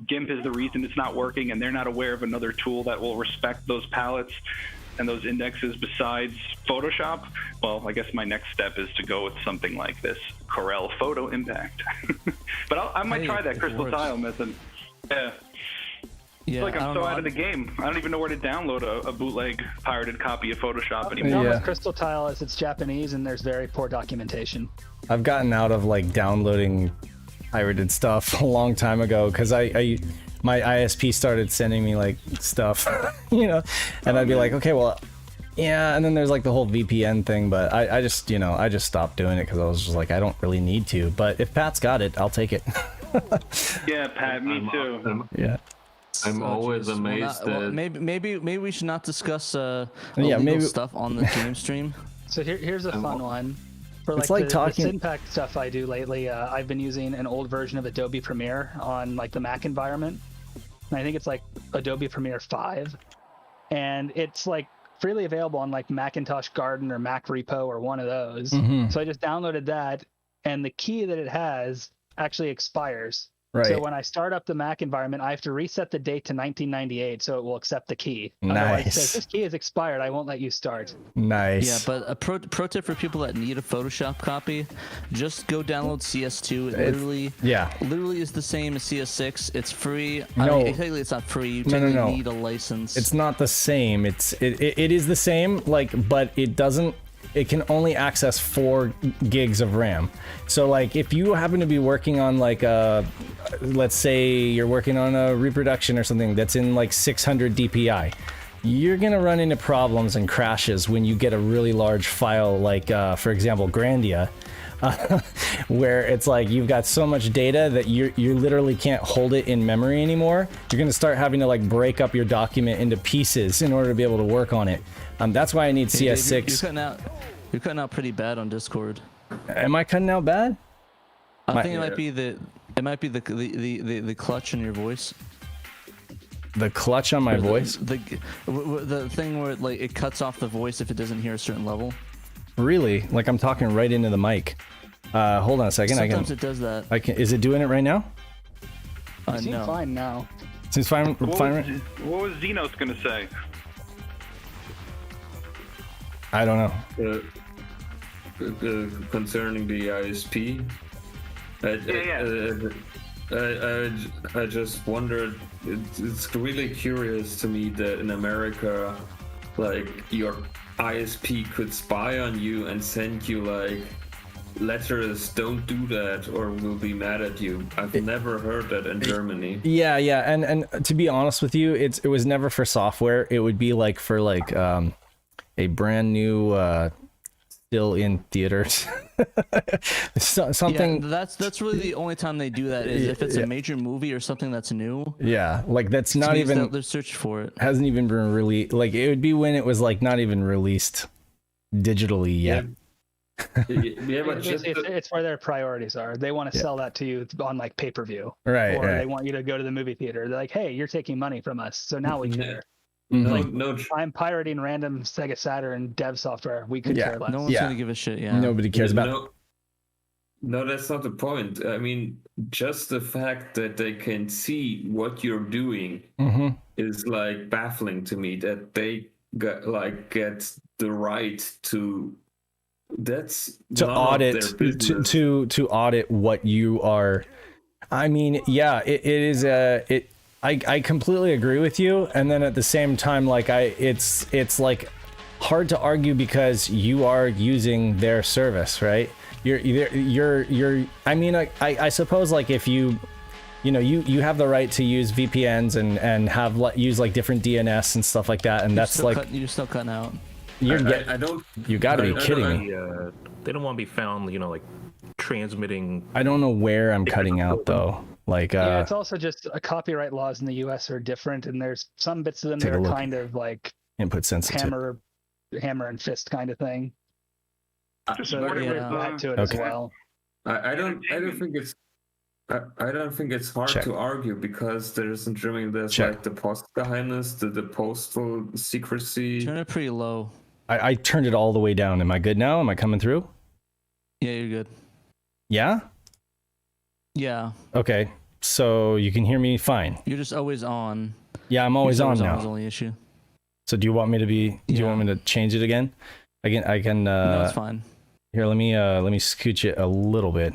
GIMP is the reason it's not working, and they're not aware of another tool that will respect those palettes and those indexes besides Photoshop, well, I guess my next step is to go with something like this Corel Photo Impact. But I might try that Crystal Tile method. Yeah. Yeah, It's like I'm so out of the game. I don't even know where to download a bootleg pirated copy of Photoshop The anymore. problem with Crystal Tile is it's Japanese and there's very poor documentation. I've gotten out of like downloading pirated stuff a long time ago because my ISP started sending me like stuff, you know, and I'd be like, okay, well, yeah, and then there's like the whole VPN thing, but I just stopped doing it because I was just like, I don't really need to. But if Pat's got it, I'll take it. Yeah, Pat, me too. Yeah. I'm always amazed that maybe we should not discuss Yeah, illegal maybe- stuff on the game stream. So here's a fun one. For It's like like the talking- Synpack stuff I do lately, I've been using an old version of Adobe Premiere on like the Mac environment. And I think it's like Adobe Premiere 5. And it's like freely available on like Macintosh Garden or Mac Repo or one of those. Mhm. So I just downloaded that, and the key that it has actually expires. Right. So when I start up the Mac environment, I have to reset the date to 1998 so it will accept the key. Otherwise, it says, Nice. this key is expired. I won't let you start. Nice. Yeah, but a pro tip for people that need a Photoshop copy, just go download CS2. It literally is the same as CS6. It's free. No. I mean, technically it's not free. You technically no. need a license. It's not the same. It is the same, like, but it doesn't. It can only access 4 gigs of RAM. So like if you happen to be working on like let's say you're working on a reproduction or something that's in like 600 DPI, you're gonna run into problems and crashes when you get a really large file like for example Grandia, where it's like you've got so much data that you literally can't hold it in memory anymore. You're gonna start having to like break up your document into pieces in order to be able to work on it. That's why I need Hey, Dave, CS6. You're cutting out pretty bad on Discord. Am I cutting out bad? I think it might be the clutch in your voice. The clutch on my voice? The thing where like it cuts off the voice if it doesn't hear a certain level. Really? Like I'm talking right into the mic. Hold on a second. Sometimes it does that. Is it doing it right now? It seems No. fine now. Seems fine. What Fine. what was Xenos gonna say? I don't know. concerning the ISP. I just wondered. It's really curious to me that in America, like your ISP could spy on you and send you like letters. Don't do that, or we'll be mad at you. I've never heard that in Germany. Yeah, and to be honest with you, it was never for software. It would be like for like a brand new still in theaters something. Yeah, that's really the only time they do that is if it's a major movie or something that's new. Yeah, like that's not even they're searching for it. Hasn't even been released. Like it would be when it was like not even released digitally yet. Yeah, but It's where their priorities are. They want to sell that to you on like pay-per-view, Right, or right. they want you to go to the movie theater. They're like, hey, you're taking money from us, so now we care. Mhm. no, I'm pirating random SEGA Saturn dev software. We could care less. No one's gonna give a shit. Yeah. Nobody cares about. No, that's not the point. I mean, just the fact that they can see what you're doing Mhm. is like baffling to me. That they get the right to. That's To none of audit their business. to audit what you are. I mean, yeah, it is I completely agree with you, and then at the same time, like it's like hard to argue because you are using their service, right? You're I mean, I suppose like if you have the right to use VPNs and have use like different DNS and stuff like that, and that's like you're still cutting out. I don't. You gotta be kidding me. They don't want to be found, like transmitting. I don't know where I'm cutting out though. Like yeah, it's also just copyright laws in the U.S. are different, and there's some bits of them that are kind of like input sensitive. hammer and fist kind of thing. Just So wondering there's that to it as well. I don't think it's. I don't think it's hard to argue because there's in Germany there's like the Postgeheimnis, the postal secrecy. Turn it pretty low. I turned it all the way down. Am I good now? Am I coming through? Yeah, you're good. Yeah? Yeah. Okay. So you can hear me fine. You're just always on. Yeah, I'm always on now. That's the only issue. So do you want me to be do you want me to change it again? I can no, it's fine. Here, let me scooch it a little bit.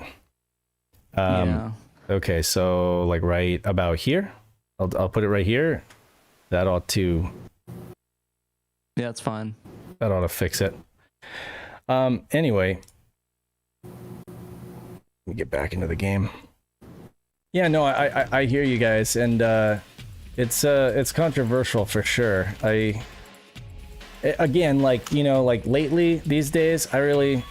Yeah. Okay, so like right about here. I'll put it right here. That ought to Yeah, it's fine. That ought to fix it. Anyway, let me get back into the game. Yeah, no, I hear you guys, and it's controversial for sure. Again, like like lately these days, I really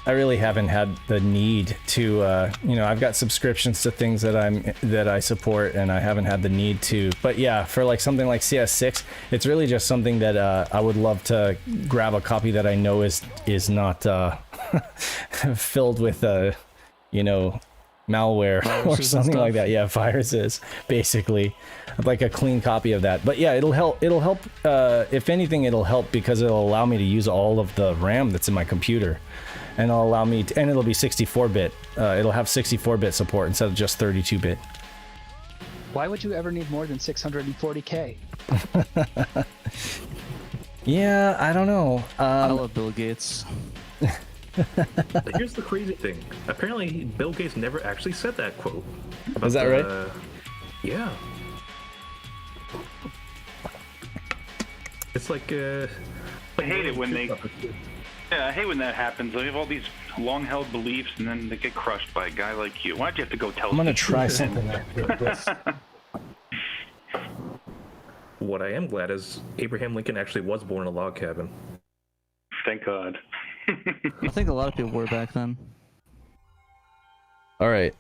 I really haven't had the need to, I've got subscriptions to things that I support, and I haven't had the need to. But yeah, for like something like CS6, it's really just something that I would love to grab a copy that I know is not filled with, malware or something like that. Yeah, viruses, basically. I'd like a clean copy of that. But yeah, it'll help. If anything, it'll help because it'll allow me to use all of the RAM that's in my computer. And it'll allow me to, and it'll be 64-bit. It'll have 64-bit support instead of just 32-bit. Why would you ever need more than 640K? Yeah, I don't know. I love Bill Gates. Here's the crazy thing. Apparently, Bill Gates never actually said that quote. Is that right? Yeah. It's like, I hate it when they... Yeah, I hate when that happens. They have all these long-held beliefs, and then they get crushed by a guy like you. Why'd you have to go tell? I'm gonna try something after this. What I am glad is Abraham Lincoln actually was born in a log cabin. Thank God. I think a lot of people were back then. All right.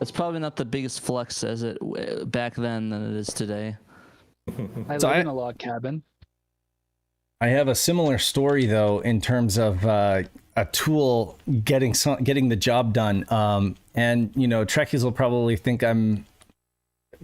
It's probably not the biggest flex as it back then than it is today. I live in a log cabin. I have a similar story though in terms of a tool getting the job done. And Trekkies will probably think I'm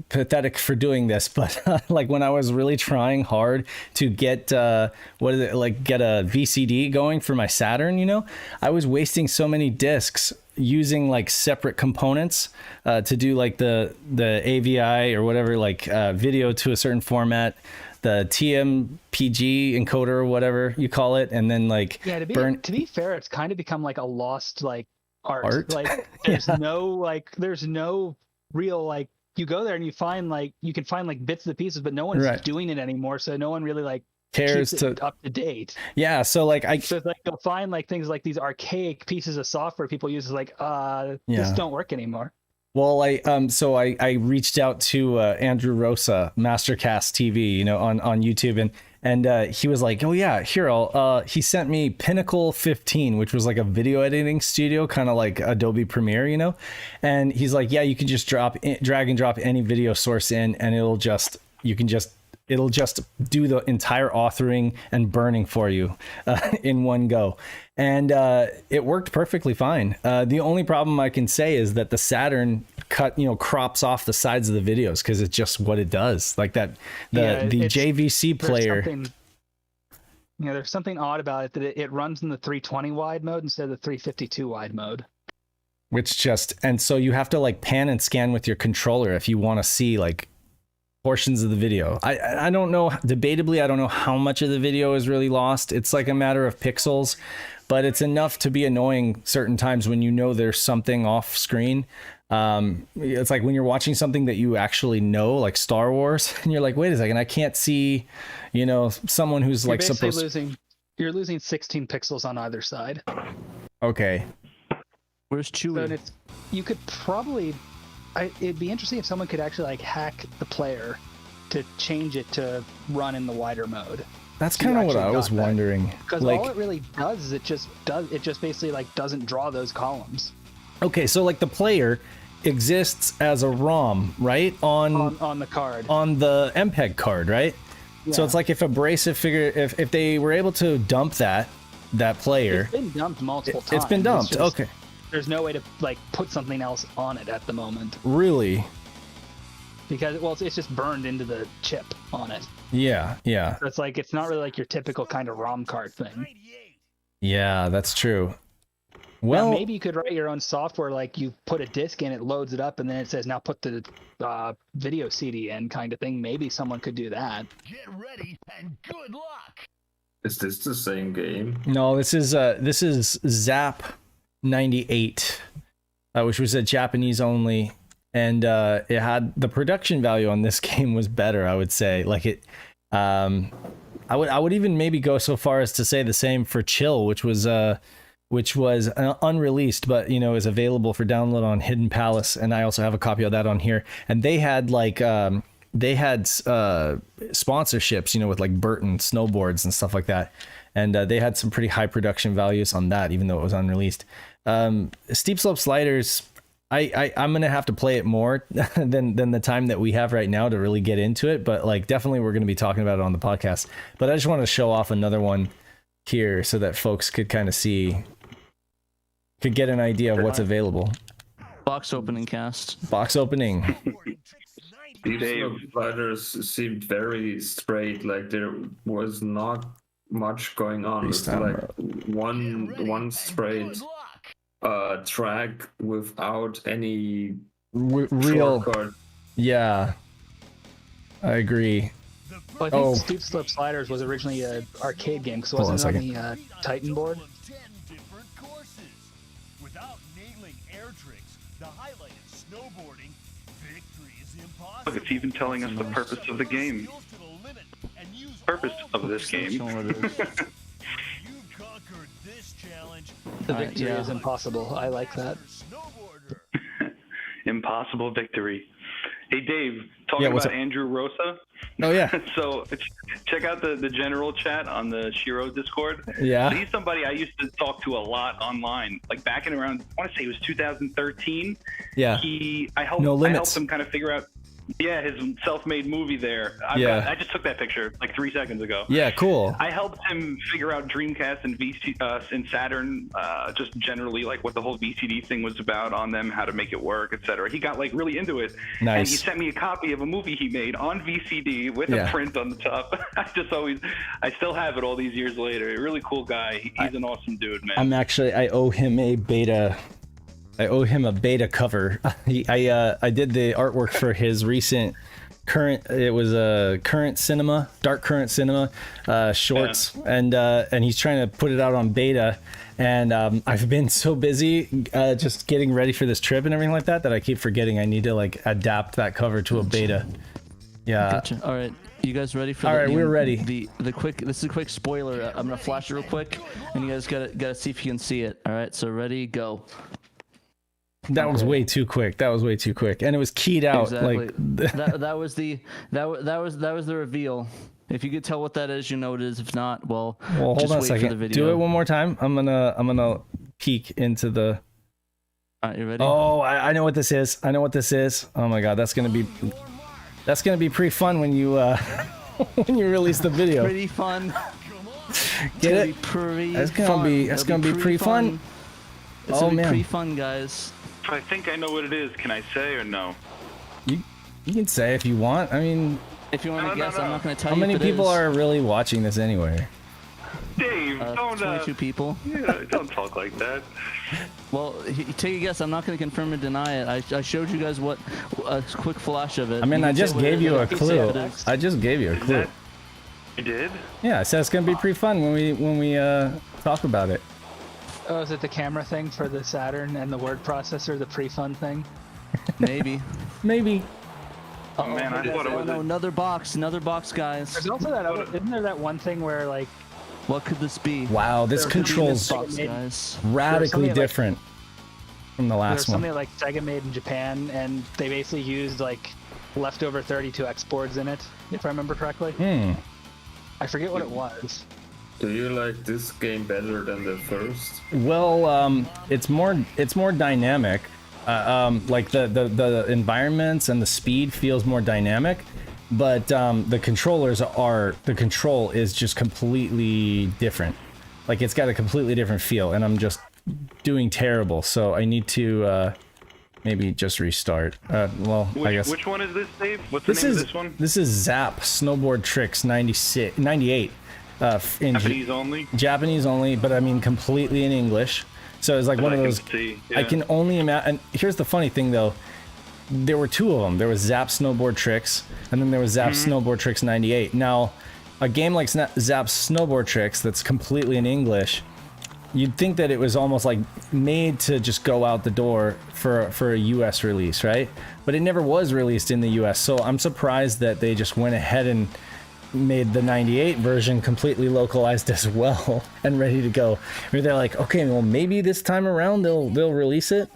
pathetic for doing this, but like when I was really trying hard to get get a VCD going for my Saturn, I was wasting so many discs using like separate components to do like the AVI or whatever, like video to a certain format, the TMPG encoder or whatever you call it, and then like to be fair, it's kind of become like a lost like art. Like there's no real like, you go there and you can find like bits of the pieces, but no one's doing it anymore, so no one really like cares keeps it up to date. Yeah, so it's like you'll find like things like these archaic pieces of software people use like this don't work anymore. Well, I reached out to Andrew Rosa, Mastercast TV, on YouTube, and he was like, oh yeah, here he sent me Pinnacle 15, which was like a video editing studio, kind of like Adobe Premiere, and he's like, yeah, you can just drag and drop any video source in, and it'll just do the entire authoring and burning for you in one go. And it worked perfectly fine. The only problem I can say is that the Saturn crops off the sides of the videos because it's just what it does. Like that, the JVC player. There's something odd about it that it runs in the 320 wide mode instead of the 352 wide mode. And so you have to like pan and scan with your controller if you want to see like portions of the video. I don't know, debatably, I don't know how much of the video is really lost. It's like a matter of pixels, but it's enough to be annoying certain times when there's something off screen. It's like when you're watching something that you actually know, like Star Wars, and you're like, wait a second, I can't see, someone who's you're like supposed you're losing 16 pixels on either side. Okay. Where's Chewie? So you could probably... it'd be interesting if someone could actually like hack the player to change it to run in the wider mode. That's kind of what I was wondering. Because all it really does is it just basically like doesn't draw those columns. Okay, so like the player exists as a ROM, right? On the card. On the MPEG card, right? Yeah. So it's like if Abrasive if they were able to dump that player. It's been dumped multiple times. It's been dumped. Okay. There's no way to like put something else on it at the moment. Really? Because it's just burned into the chip on it. Yeah. So it's like it's not really like your typical kind of ROM card thing. Yeah, that's true. Well, now, maybe you could write your own software, like you put a disc in, it loads it up, and then it says now put the video CD in, kind of thing. Maybe someone could do that. Get ready and good luck. Is this the same game? No, this is Zap 98, which was a Japanese only, and it had the production value on this game was better, I would say. Like it, I would even maybe go so far as to say the same for Chill, which was unreleased, but is available for download on Hidden Palace, and I also have a copy of that on here. And they had like sponsorships, with like Burton snowboards and stuff like that. and they had some pretty high production values on that, even though it was unreleased. Steep Slope Sliders, I'm gonna have to play it more than the time that we have right now to really get into it, but like definitely we're gonna be talking about it on the podcast. But I just want to show off another one here so that folks could kind of get an idea of what's available. Box opening cast. Box opening. Steep Slope Sliders seemed very straight, like there was not much going on. It's like one straight track without any real shortcut. Yeah, I agree. Well, I think Steep Slope Sliders was originally an arcade game, because it wasn't on the Titan board. Without nailing air tricks, the highlight of snowboarding, victory is impossible. Look, it's even telling us the purpose of the game. Purpose of this game. You conquered this challenge. The victory is impossible. I like that. Impossible victory. Hey Dave, talking about Andrew Rosa. Oh yeah. So check out the general chat on the SHIRO Discord. Yeah. So he's somebody I used to talk to a lot online. Like back in around, I want to say it was 2013. Yeah. I helped him kind of figure out. Yeah, his self-made movie there. I just took that picture like 3 seconds ago. Yeah, cool. I helped him figure out Dreamcast and and Saturn, just generally like what the whole VCD thing was about on them, how to make it work, etc. He got like really into it. Nice. And he sent me a copy of a movie he made on VCD with a print on the top. I still have it all these years later. A really cool guy. He's an awesome dude, man. I owe him a beta cover. I did the artwork for his current Dark Current Cinema shorts, and he's trying to put it out on beta, and I've been so busy just getting ready for this trip and everything like that I keep forgetting I need to like adapt that cover to a beta. Yeah. Gotcha. All right. You guys ready for we're ready. The quick, this is a quick spoiler. I'm gonna flash it real quick, and you guys gotta see if you can see it. All right, so ready, go. That was way too quick. And it was keyed out. Exactly. Like that was the reveal. If you could tell what that is, you know what it is. If not, well hold just on a wait second. for the video. Do it one more time. I'm gonna peek into the. All right, you ready? Oh, I know what this is. Oh my god, that's gonna be pretty fun when you when you release the video. Pretty fun. Get it? That's gonna be pretty fun. It's gonna be pretty fun, guys. I think I know what it is. Can I say or no? You can say if you want. I mean, if you want to guess, I'm not going to tell you. How many people are really watching this anyway? Dave, don't. 22 people. Yeah, don't talk like that. Well, take a guess. I'm not going to confirm or deny it. I showed you guys a quick flash of it. I mean, I just gave you a clue. You did? Yeah, I said it's going to be pretty fun when we talk about it. Oh, is it the camera thing for the Saturn and the word processor, the pre-fun thing? Maybe. Oh man, I thought it was another box, guys. There's also isn't there that one thing where like, what could this be? Wow, this controls radically different from the last one. There's something like Sega made in Japan, and they basically used like leftover 32X boards in it, if I remember correctly. I forget what it was. Do you like this game better than the first? Well, it's more dynamic. Like the environments and the speed feels more dynamic, but the control is just completely different. Like it's got a completely different feel, and I'm just doing terrible. So I need to maybe just restart. I guess. Which one is this, Dave? What's the name of this one? This is Zap Snowboard Tricks 98. In Japanese only, but I mean completely in English. So it's like one of those. I can only imagine. And here's the funny thing, though. There were two of them. There was Zap Snowboard Tricks, and then there was Zap Snowboard Tricks 98. Now, a game like Zap Snowboard Tricks that's completely in English, you'd think that it was almost like made to just go out the door for a US release, right? But it never was released in the US. So I'm surprised that they just went ahead and made the 98 version completely localized as well and ready to go. I mean, they're like, okay, well maybe this time around they'll release it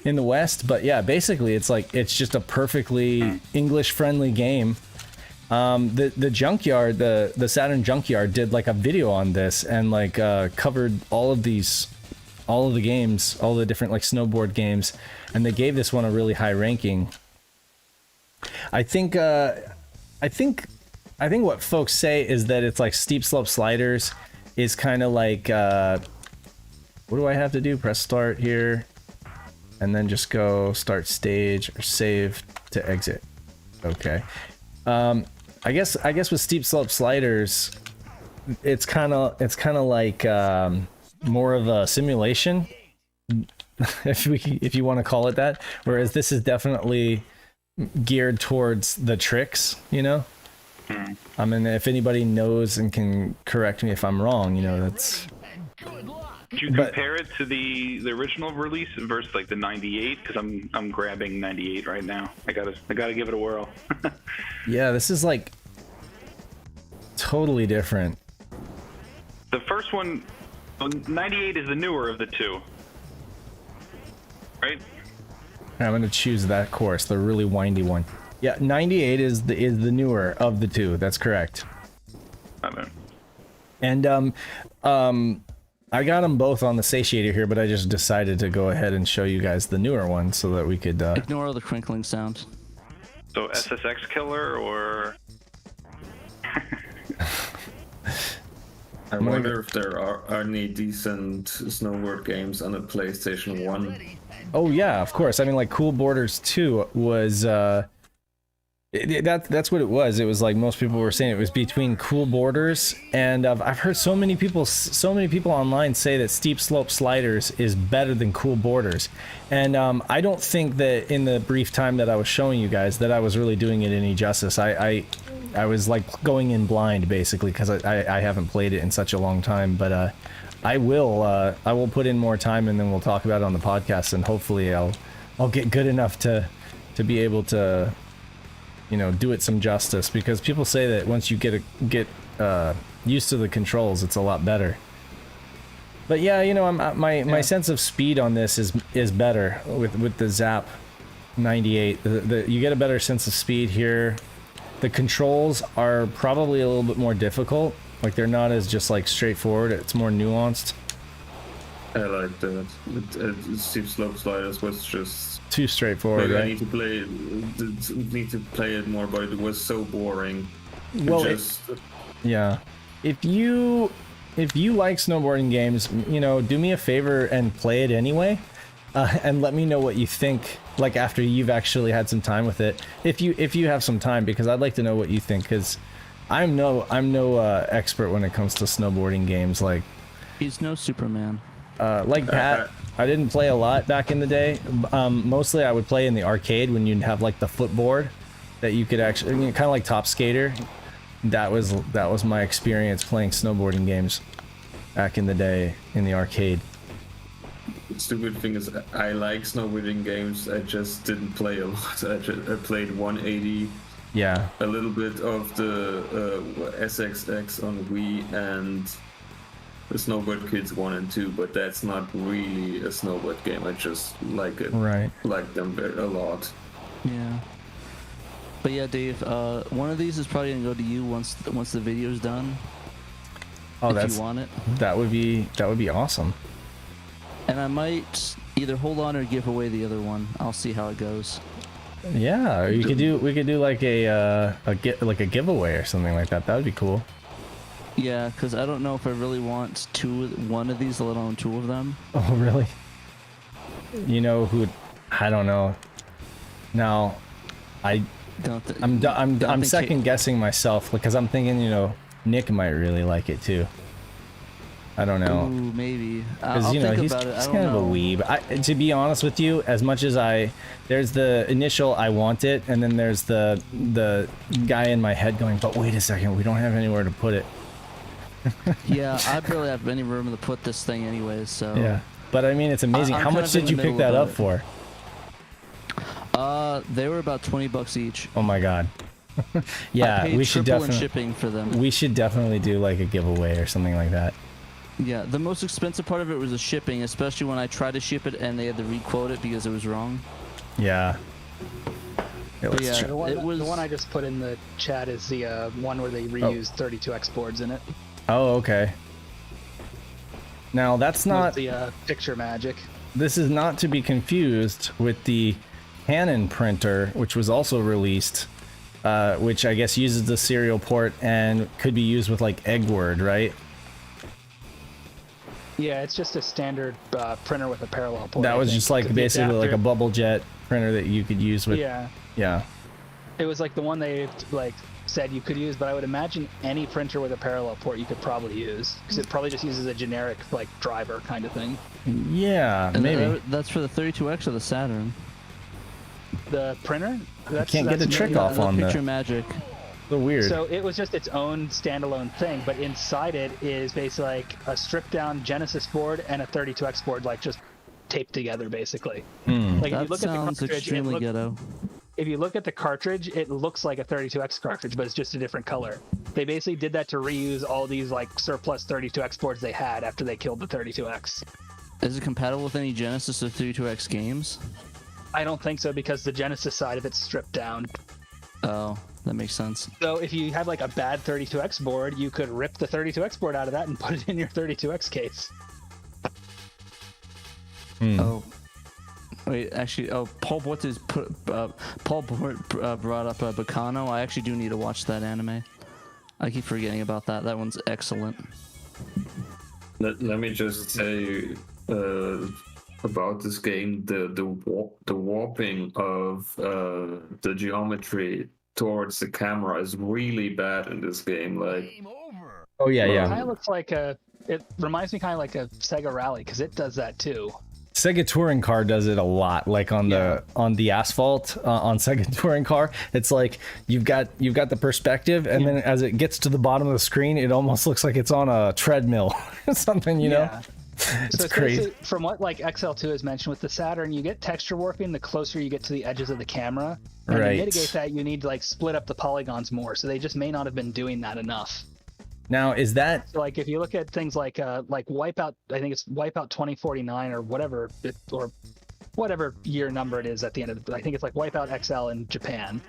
in the West. But yeah, basically it's just a perfectly English friendly game, The junkyard, the Saturn junkyard did like a video on this and like covered all of the games, all the different like snowboard games, and they gave this one a really high ranking. I think what folks say is that it's like Steep Slope Sliders is kind of like what do I have to do? Press start here and then just go start stage or save to exit. Okay. I guess with Steep Slope Sliders, it's kind of like more of a simulation, if you want to call it that. Whereas this is definitely geared towards the tricks, you know. I mean, if anybody knows and can correct me if I'm wrong, you know, that's. Did you compare it to the original release versus like the '98? Because I'm grabbing '98 right now. I gotta give it a whirl. Yeah, this is like totally different. The first one, '98 is the newer of the two, right? I'm gonna choose that course, the really windy one. Yeah, '98 is the newer of the two. That's correct. Okay. And I got them both on the satiator here, but I just decided to go ahead and show you guys the newer one so that we could ignore the crinkling sound. So SSX killer or I wonder if there are any decent snowboard games on the PlayStation 1. Oh yeah, of course. I mean, like Cool Borders 2 was that's what it was. It was like most people were saying it was between Cool Borders and I've heard so many people online say that Steep Slope Sliders is better than Cool Borders, and I don't think that in the brief time that I was showing you guys that I was really doing it any justice. I was like going in blind basically because I haven't played it in such a long time, but I will put in more time and then we'll talk about it on the podcast, and hopefully I'll get good enough to be able to, you know, do it some justice, because people say that once you get used to the controls, it's a lot better. But yeah, you know, my sense of speed on this is better with the Zap 98. You get a better sense of speed here. The controls are probably a little bit more difficult. Like they're not as just like straightforward. It's more nuanced. I like that. Steep Slope Sliders was just too straightforward, right? I need to play it more, but it was so boring. Well, yeah. If you like snowboarding games, you know, do me a favor and play it anyway, and let me know what you think. Like after you've actually had some time with it, if you have some time, because I'd like to know what you think, because I'm no expert when it comes to snowboarding games. Like he's no Superman. Like Pat, I didn't play a lot back in the day. Mostly I would play in the arcade when you'd have like the footboard that you could actually, you know, kind of like Top Skater. That was my experience playing snowboarding games back in the day in the arcade. The stupid thing is, I like snowboarding games. I just didn't play a lot. I played 180. Yeah. A little bit of the SXX on Wii and the Snowboard Kids 1 and 2, but that's not really a snowboard game. I just like it. Right. Like them a lot. Yeah. But yeah, Dave, one of these is probably gonna go to you once the video's done. Oh, if you want it. That would be awesome. And I might either hold on or give away the other one. I'll see how it goes. Yeah, we could do like a giveaway or something like that. That would be cool. Yeah, because I don't know if I really want one of these, let alone two of them. Oh, really? You know who? I don't know. Now, I'm second guessing myself because I'm thinking, you know, Nick might really like it too. I don't know. Ooh, maybe. Because, you know, he's kind of a weeb. To be honest with you, as much as there's the initial I want it, and then there's the guy in my head going, but wait a second, we don't have anywhere to put it. Yeah, I barely have any room to put this thing anyways, so. Yeah, but I mean, it's amazing. How much did you pick that up for? They were about $20 each. Oh my god. Yeah, we should definitely shipping for them. We should definitely do like a giveaway or something like that. Yeah, the most expensive part of it was the shipping, especially when I tried to ship it and they had to requote it because it was wrong. Yeah. Yeah, let's yeah, check. The one, it was the one I just put in the chat is the one where they reused 32x boards in it. Oh, okay. Now that's not the picture magic. This is not to be confused with the Canon printer, which was also released, which I guess uses the serial port and could be used with like Eggward, right? Yeah, it's just a standard printer with a parallel port. That was just like basically like a bubble jet printer that you could use with. Yeah. Yeah. It was like the one they like said you could use, but I would imagine any printer with a parallel port you could probably use, because it probably just uses a generic like driver kind of thing. Yeah, and maybe. that's for the 32X of the Saturn. The printer? Can't get the trick off on picture the magic. So weird. So it was just its own standalone thing, but inside it is basically like a stripped down Genesis board and a 32X board, like just taped together basically. Like That if you look at the sounds cartridge, extremely ghetto. if you look at the cartridge, it looks like a 32X cartridge, but it's just a different color. They basically did that to reuse all these like surplus 32X boards they had after they killed the 32X. Is it compatible with any Genesis or 32X games? I don't think so, because the Genesis side of it's stripped down. Oh, that makes sense. So if you had like a bad 32X board, you could rip the 32X board out of that and put it in your 32X case. Oh, wait, actually, Paul brought up Bacano. I actually do need to watch that anime. I keep forgetting about that. That one's excellent. Let me just say about this game, the warping of the geometry towards the camera is really bad in this game. Like, Oh yeah, It yeah. kind of looks like it reminds me kind of like a Sega Rally, because it does that too. Sega Touring Car does it a lot, like on the asphalt on Sega Touring Car. It's like you've got the perspective, and then as it gets to the bottom of the screen, it almost looks like it's on a treadmill or something, you know? It's So crazy. From what like XL2 has mentioned with the Saturn, you get texture warping the closer you get to the edges of the camera. And Right. to mitigate that, you need to like split up the polygons more. So they just may not have been doing that enough. Now, is that So like if you look at things like Wipeout, I think it's Wipeout 2049 or whatever, or whatever year number it is at the end of it. I think it's like Wipeout XL in Japan.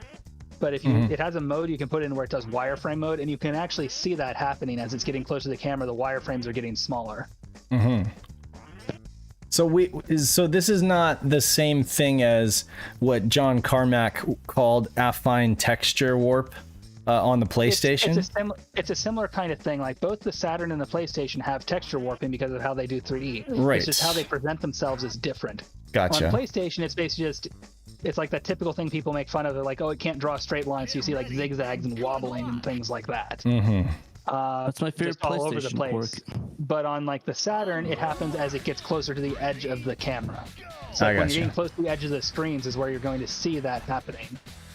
But if you, it has a mode you can put in where it does wireframe mode, and you can actually see that happening as it's getting closer to the camera. The wireframes are getting smaller. so this is not the same thing as what John Carmack called affine texture warp on the PlayStation? It's a similar kind of thing. Like both the Saturn and the PlayStation have texture warping because of how they do 3D. Right. It's just how they present themselves is different. Gotcha. On PlayStation, it's basically just, it's like that typical thing people make fun of. They're like, oh, it can't draw a straight line, so you see like zigzags and wobbling and things like that. That's my favorite Just all over the PlayStation place. quirk. But on like the Saturn, it happens as it gets closer to the edge of the camera. So I when gotcha. you're getting close to the edge of the screens is where you're going to see that happening.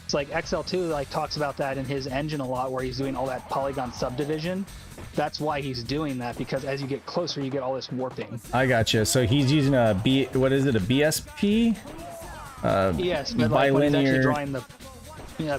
It's like XL2 like talks about that in his engine a lot, where he's doing all that polygon subdivision. That's why he's doing that, because as you get closer, you get all this warping. I gotcha. So he's using a BSP? Yes, but like when he's actually bilinear- drawing the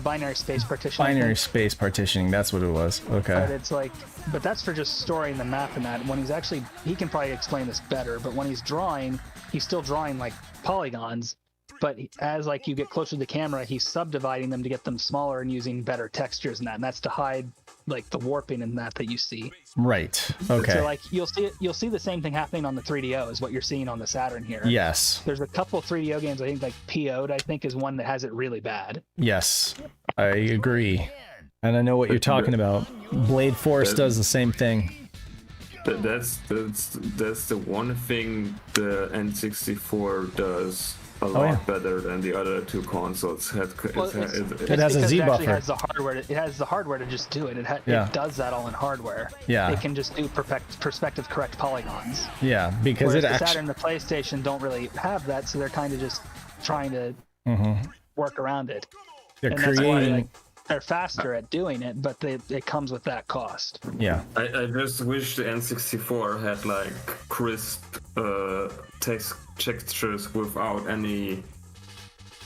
binary space partitioning. Binary space partitioning. That's what it was. But Okay. it's like, but that's for just storing the math in that. When he's actually, he can probably explain this better, but when he's drawing, he's still drawing like polygons, but as like you get closer to the camera, he's subdividing them to get them smaller and using better textures and that's to hide like the warping in that you see. Right. Okay. So like you'll see the same thing happening on the 3DO is what you're seeing on the Saturn here. Yes. There's a couple 3DO games, I think like PO'd, I think is one that has it really bad. Yes. I agree. And I know what you're talking about. Blade Force does the same thing. that's the one thing the N64 does a lot better than the other two consoles. It has a because Z it actually buffer. has the hardware. It has the hardware to just do it. It does that all in hardware. Yeah. It can just do perspective correct polygons. Yeah, because Whereas it the actually. Saturn and the PlayStation don't really have that, so they're kind of just trying to work around it. They're And that's why creating. they're faster at doing it, but it comes with that cost. Yeah. I just wish the N64 had like crisp text textures without any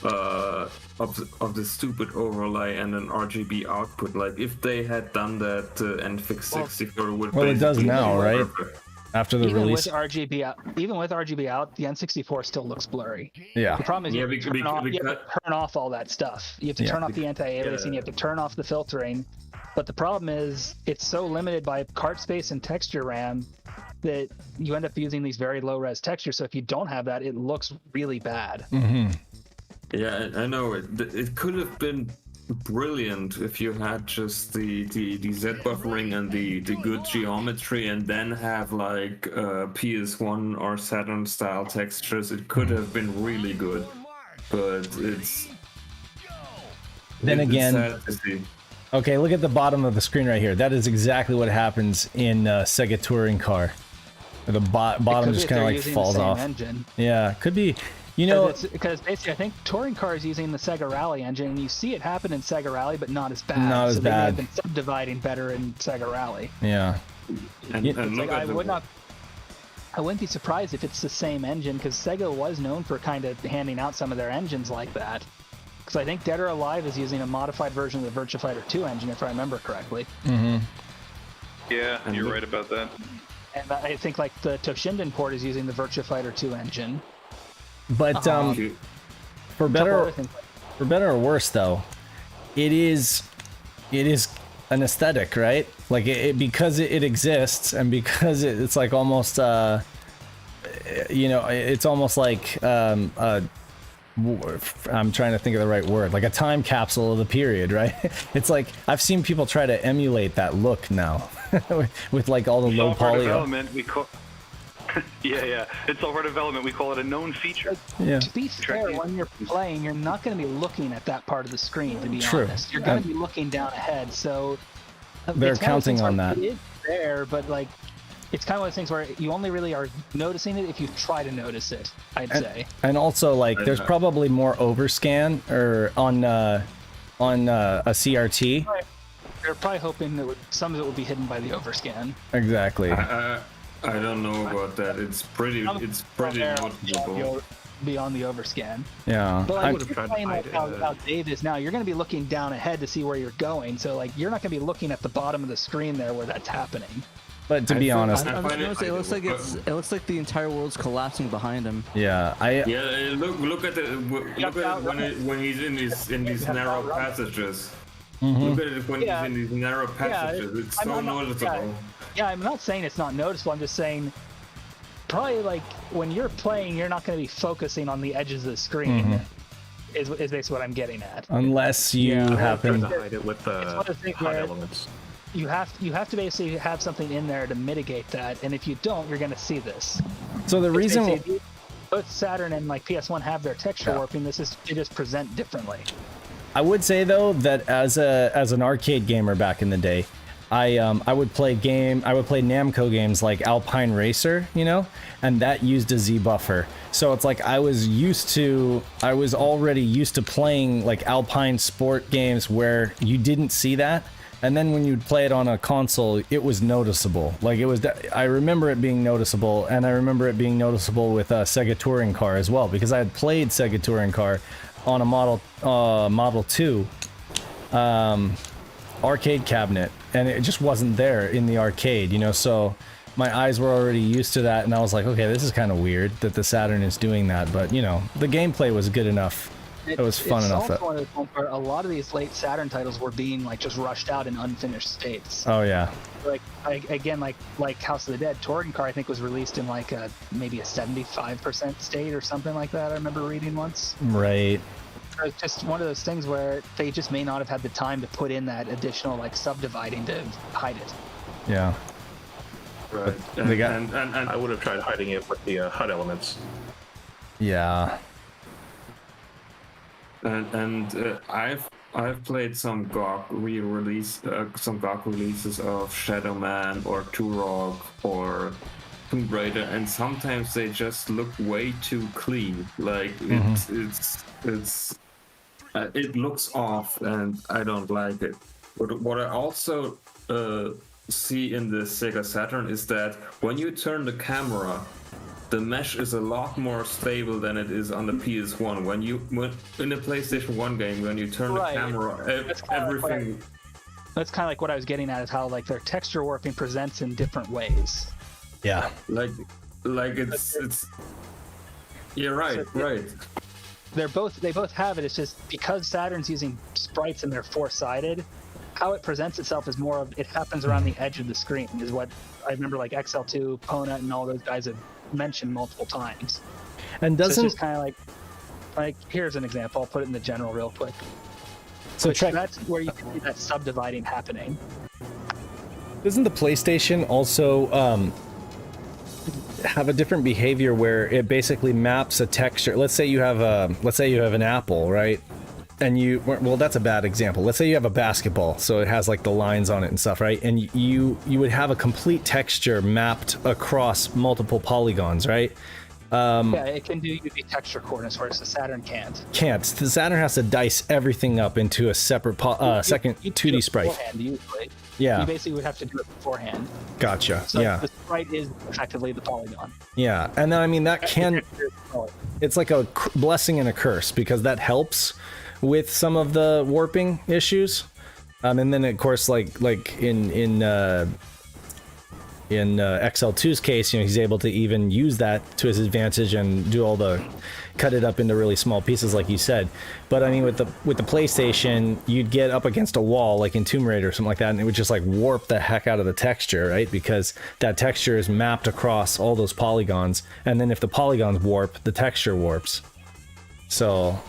of the stupid overlay and an RGB output. Like if they had done that, N64 would. Well, it does basically now, be right? perfect. after the even release. with RGB out, the N64 still looks blurry. Yeah. The problem is you have to turn off all that stuff. You have to Yeah. turn off the anti-aliasing. You have to turn off the filtering. But the problem is it's so limited by cart space and texture RAM that you end up using these very low-res textures. So if you don't have that, it looks really bad. Mm-hmm. Yeah, I know it. It could have been brilliant if you had just the Z buffering and the good geometry, and then have like PS1 or Saturn style textures. It could have been really good, but it's again, sad to see. Okay, look at the bottom of the screen right here. That is exactly what happens in Sega Touring Car. The bottom just kind of like falls off. Engine. Yeah, could be. You know, because basically, I think Touring Car is using the Sega Rally engine, and you see it happen in Sega Rally, but not as bad. Not as so they may bad. have been subdividing better in Sega Rally. Yeah. And look at I wouldn't be surprised if it's the same engine, because Sega was known for kind of handing out some of their engines like that. Because I think Dead or Alive is using a modified version of the Virtua Fighter 2 engine, if I remember correctly. Mm-hmm. Yeah, you're right about that. And I think like the Toshinden port is using the Virtua Fighter 2 engine. But for better or worse, though, it is an aesthetic, right? Like because it exists, and because it's like almost it's almost like I'm trying to think of the right word, like a time capsule of the period, right? It's like I've seen people try to emulate that look now with like all the low poly. Yeah. It's software development. We call it a known feature. Yeah. To be fair, when you're playing, you're not going to be looking at that part of the screen, to be True. honest. You're going to be looking down ahead, so... They're counting on that. It is there, but like, it's kind of one of those things where you only really are noticing it if you try to notice it, I'd say. And also, like, there's probably more overscan or on a CRT. They're probably hoping that some of it will be hidden by the overscan. Exactly. I don't know about that. It's pretty noticeable. Beyond the overscan. Yeah. But like, if you're playing like how Dave is now, you're going to be looking down ahead to see where you're going. So like, you're not going to be looking at the bottom of the screen there where that's happening. But to be honest, it looks like the entire world's collapsing behind him. Yeah. Look at it when he's in these narrow passages. Mm-hmm. Look at it when he's in these narrow passages. It's so noticeable. Yeah, I'm not saying it's not noticeable. I'm just saying, probably like when you're playing, you're not going to be focusing on the edges of the screen. Mm-hmm. Is basically what I'm getting at. Unless you happen to hide it with the HUD elements. You have to basically have something in there to mitigate that, and if you don't, you're going to see this. So the reason both Saturn and like PS1 have their texture warping, they just present differently. I would say though that as an arcade gamer back in the day, I would play Namco games like Alpine Racer, and that used a Z buffer. So it's like I was already used to playing like Alpine sport games where you didn't see that. And then when you'd play it on a console, it was noticeable. Like I remember it being noticeable, and I remember it being noticeable with Sega Touring Car as well, because I had played Sega Touring Car on a Model 2 arcade cabinet, and it just wasn't there in the arcade, so my eyes were already used to that, and I was like, okay, this is kind of weird that the Saturn is doing that, but the gameplay was good enough. It was fun enough. It's also one of the times where a lot of these late Saturn titles were being like just rushed out in unfinished states. Oh yeah. Like House of the Dead, Touring Car I think was released in like maybe a 75% state or something like that. I remember reading once. Right. It's just one of those things where they just may not have had the time to put in that additional like subdividing to hide it. Yeah. Right. And I would have tried hiding it with the HUD elements. Yeah. And I've played some GOG releases of Shadow Man or Turok or Tomb Raider, and sometimes they just look way too clean. Like it looks off, and I don't like it. But what I also see in the Sega Saturn is that when you turn the camera, the mesh is a lot more stable than it is on the PS1. When in a PlayStation 1 game, when you turn the camera, everything. That's kind of like what I was getting at, is how like their texture warping presents in different ways. Yeah. Like it's you're right, right. They both have it. It's just because Saturn's using sprites and they're four-sided, how it presents itself is more of it happens around the edge of the screen is what I remember like XL2, Pona, and all those guys have mentioned multiple times. And So doesn't it's just kind of like here's an example. I'll put it in the general real quick. so check, That's where you can see that subdividing happening. doesn't the PlayStation also have a different behavior where it basically maps a texture? Let's say you have an apple, right? And well, that's a bad example. Let's say you have a basketball, so it has like the lines on it and stuff, right? And you would have a complete texture mapped across multiple polygons, right? Yeah, it can do UV texture coordinates, whereas the Saturn can't. The Saturn has to dice everything up into a separate second You 2D sprite. beforehand, usually. Yeah. You basically would have to do it beforehand. Gotcha. So yeah. the sprite is effectively the polygon. Yeah. And then I mean that can, it's like a blessing and a curse because that helps with some of the warping issues. And then of course like in XL2's case, he's able to even use that to his advantage and do all the cut it up into really small pieces like you said. But I mean with the PlayStation, you'd get up against a wall like in Tomb Raider or something like that, and it would just like warp the heck out of the texture, right? Because that texture is mapped across all those polygons, and then if the polygons warp, the texture warps. So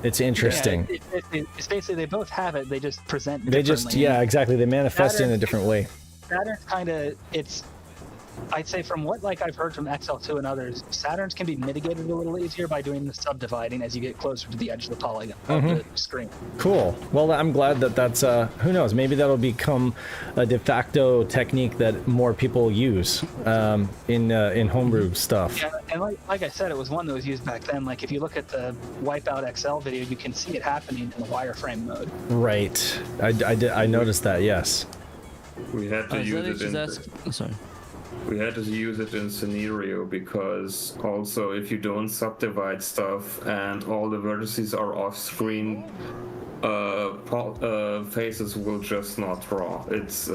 it's interesting. Yeah, it's basically they both have it. They just present. They just exactly. They manifest Saturn, in a different way. Saturn's kind of I'd say from what I've heard from XL2 and others, Saturns can be mitigated a little easier by doing the subdividing as you get closer to the edge of the polygon of the screen. Cool. Well, I'm glad that's who knows, maybe that'll become a de facto technique that more people use in homebrew stuff. Yeah, and like I said, it was one that was used back then. Like if you look at the Wipeout XL video, you can see it happening in the wireframe mode. Right. I noticed that. Yes. We had to use it in. Sorry. We had to use it in scenario because also if you don't subdivide stuff and all the vertices are off screen, faces will just not draw. It's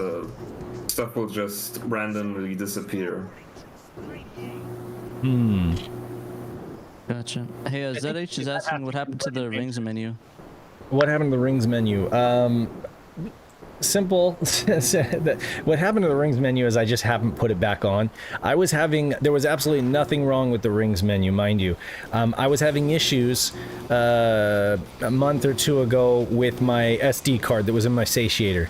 stuff will just randomly disappear. Gotcha. Hey, ZH is asking what happened to the rings menu. What happened to the rings menu? Simple. What happened to the rings menu is I just haven't put it back on. There was absolutely nothing wrong with the rings menu, mind you. I was having issues a month or two ago with my SD card that was in my satiator.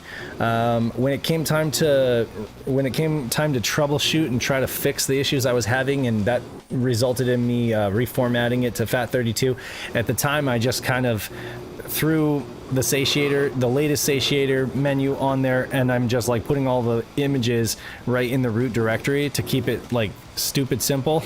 When it came time to troubleshoot and try to fix the issues I was having, and that resulted in me reformatting it to FAT32. At the time, I just kind of threw the latest satiator menu on there, and I'm just like putting all the images right in the root directory to keep it like stupid simple.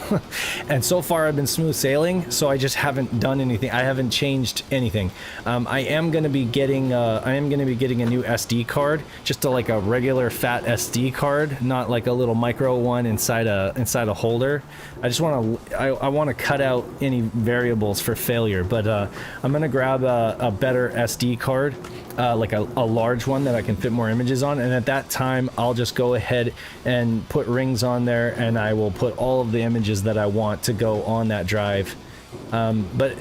And so far I've been smooth sailing, so I just haven't done anything. I haven't changed anything. I am going to be getting a new SD card, just like a regular fat SD card, not like a little micro one inside a holder. I just want to cut out any variables for failure, but I'm going to grab a better SD card, like a large one that I can fit more images on, and at that time I'll just go ahead and put rings on there, and I will put all of the images that I want to go on that drive. But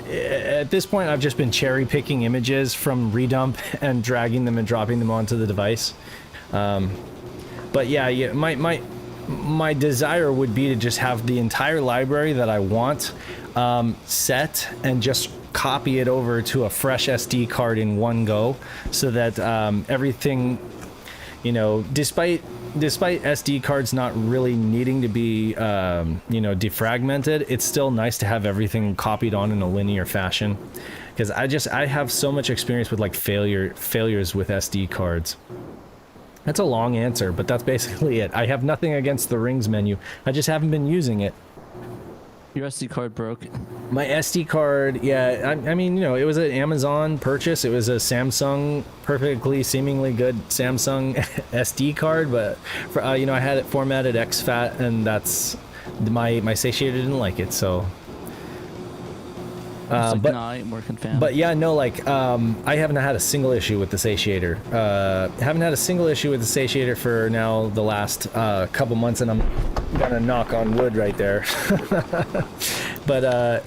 at this point I've just been cherry picking images from redump and dragging them and dropping them onto the device. But yeah, my desire would be to just have the entire library that I want set and just copy it over to a fresh SD card in one go, so that everything, despite SD cards not really needing to be defragmented, it's still nice to have everything copied on in a linear fashion, because I have so much experience with like failures with SD cards. That's a long answer, but that's basically it. I have nothing against the rings menu, I just haven't been using it. Your SD card broke. My SD card, yeah, I mean, it was an Amazon purchase. It was a Samsung, perfectly seemingly good Samsung SD card, but I had it formatted exFAT, and that's my satiator didn't like it, so Like, but no, I ain't working, fam. But yeah, no, like, I haven't had a single issue with the satiator. Haven't had a single issue with the satiator for now the last couple months, and I'm gonna knock on wood right there. But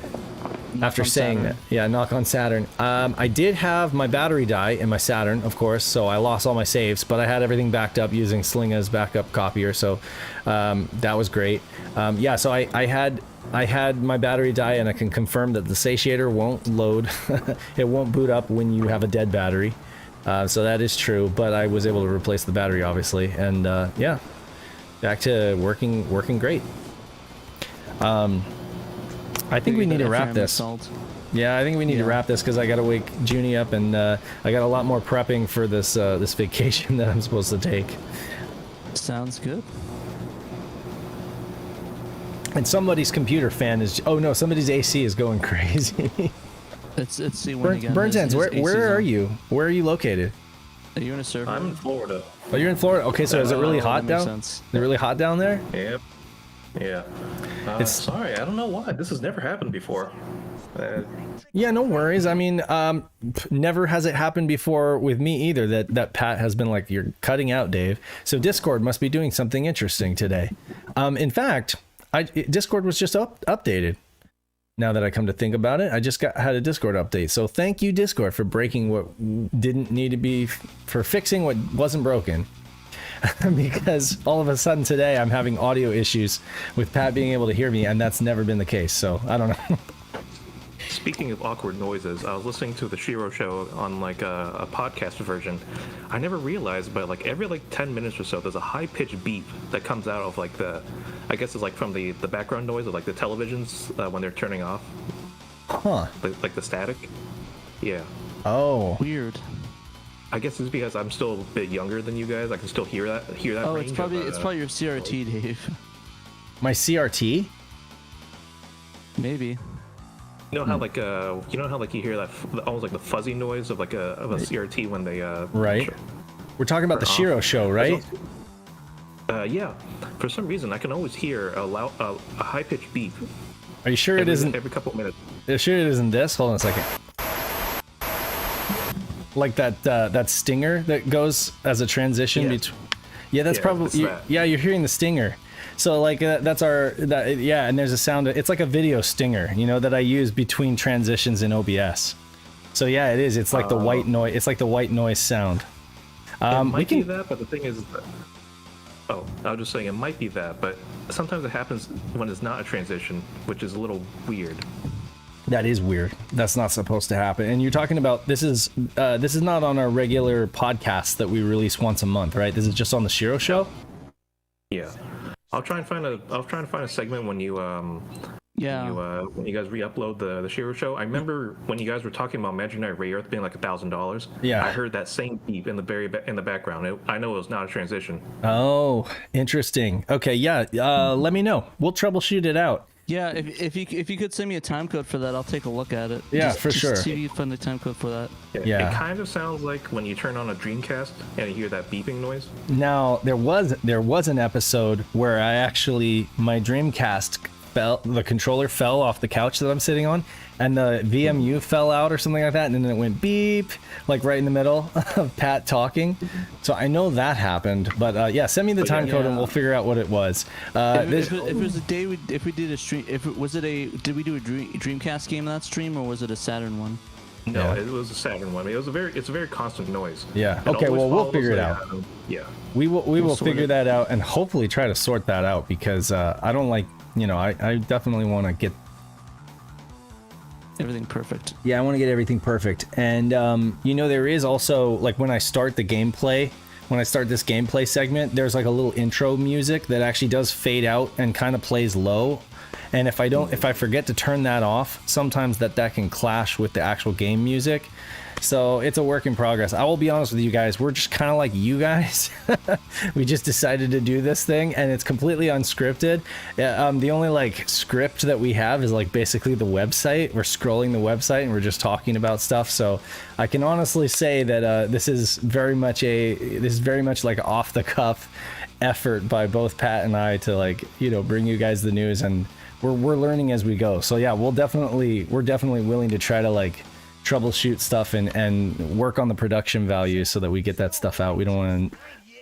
after saying that, yeah, knock on Saturn. I did have my battery die in my Saturn, of course, so I lost all my saves, but I had everything backed up using Slinga's backup copier, so that was great. Yeah, so I had my battery die, and I can confirm that the satiator won't load. It won't boot up when you have a dead battery. So that is true, but I was able to replace the battery, obviously, and yeah, back to working great. I think we need to wrap this. Yeah, I think we need to wrap this because I got to wake Junie up, and I got a lot more prepping for this this vacation that I'm supposed to take. Sounds good. And somebody's computer fan is... Oh no, somebody's AC is going crazy. Let's see when again. Burns Ends, where are you? Where are you located? Are you in a server? I'm in Florida. Oh, you're in Florida? Okay, so is it really hot down? Is it really hot down there? Yep. Yeah. Sorry, I don't know why. This has never happened before. Yeah, no worries. I mean, never has it happened before with me either that Pat has been like, you're cutting out, Dave. So Discord must be doing something interesting today. In fact, Discord was just updated. Now that I come to think about it, I just had a Discord update. So thank you, Discord, for breaking what didn't need to be, for fixing what wasn't broken. Because all of a sudden today I'm having audio issues with Pat being able to hear me, and that's never been the case. So I don't know. Speaking of awkward noises, I was listening to the SHIRO show on like a podcast version. I never realized, but like every like 10 minutes or so, there's a high-pitched beep that comes out of like I guess it's like from the background noise of like the televisions when they're turning off. Huh. Like the static. Yeah. Oh. Weird. I guess it's because I'm still a bit younger than you guys. I can still hear that. Oh, range it's probably of, it's probably your CRT, Dave. My CRT? Maybe. You know how like you hear that almost like the fuzzy noise of like a CRT when they right. We're talking about the SHIRO show, right? Yeah. For some reason, I can always hear a high pitched beep. Are you sure it isn't every couple of minutes? Are you sure it isn't this? Hold on a second. Like that stinger that goes as a transition between. Yeah, that's probably. Yeah, you're hearing the stinger. So like that's yeah, and there's a sound. It's like a video stinger, you know, that I use between transitions in OBS. So yeah, it is. It's like the white noise. It's like the white noise sound. It might be that, but the thing is, I was just saying it might be that, but sometimes it happens when it's not a transition, which is a little weird. That is weird. That's not supposed to happen. And you're talking about this is not on our regular podcast that we release once a month, right? This is just on the SHIRO show. Yeah, I'll try and find a segment when you when you guys re-upload the SHIRO show. I remember when you guys were talking about Imaginary Ray Earth being like $1,000. Yeah, I heard that same beep in the background. I know it was not a transition. Oh, interesting. Okay, yeah. Let me know. We'll troubleshoot it out. Yeah, if you could send me a time code for that, I'll take a look at it. Yeah, for sure. See if you can find the time code for that. Yeah. It kind of sounds like when you turn on a Dreamcast and you hear that beeping noise. Now, there was an episode where my Dreamcast the controller fell off the couch that I'm sitting on, and the VMU fell out or something like that, and then it went beep, like right in the middle of Pat talking. So I know that happened, but yeah, send me the time code and we'll figure out what it was. If it was a day, if we did a stream, did we do a Dreamcast game in that stream, or was it a Saturn one? No, it was a Saturn one. It's a very constant noise. Yeah. Okay. Well, we'll figure it out. Yeah. We will figure that out and hopefully try to sort that out, because I don't like. I definitely want to get everything perfect. Yeah, I want to get everything perfect. And, there is also, like, when I start this gameplay segment, there's like a little intro music that actually does fade out and kind of plays low. And if I forget to turn that off, sometimes that can clash with the actual game music. So it's a work in progress. I will be honest with you guys. We're just kind of like you guys. We just decided to do this thing, and it's completely unscripted. The only like script that we have is like basically the website. We're scrolling the website and we're just talking about stuff. So I can honestly say that this is very much like off the cuff. effort by both Pat and I to like, you know, bring you guys the news, and we're learning as we go. So yeah, we're definitely willing to try to like troubleshoot stuff and work on the production value so that we get that stuff out. We don't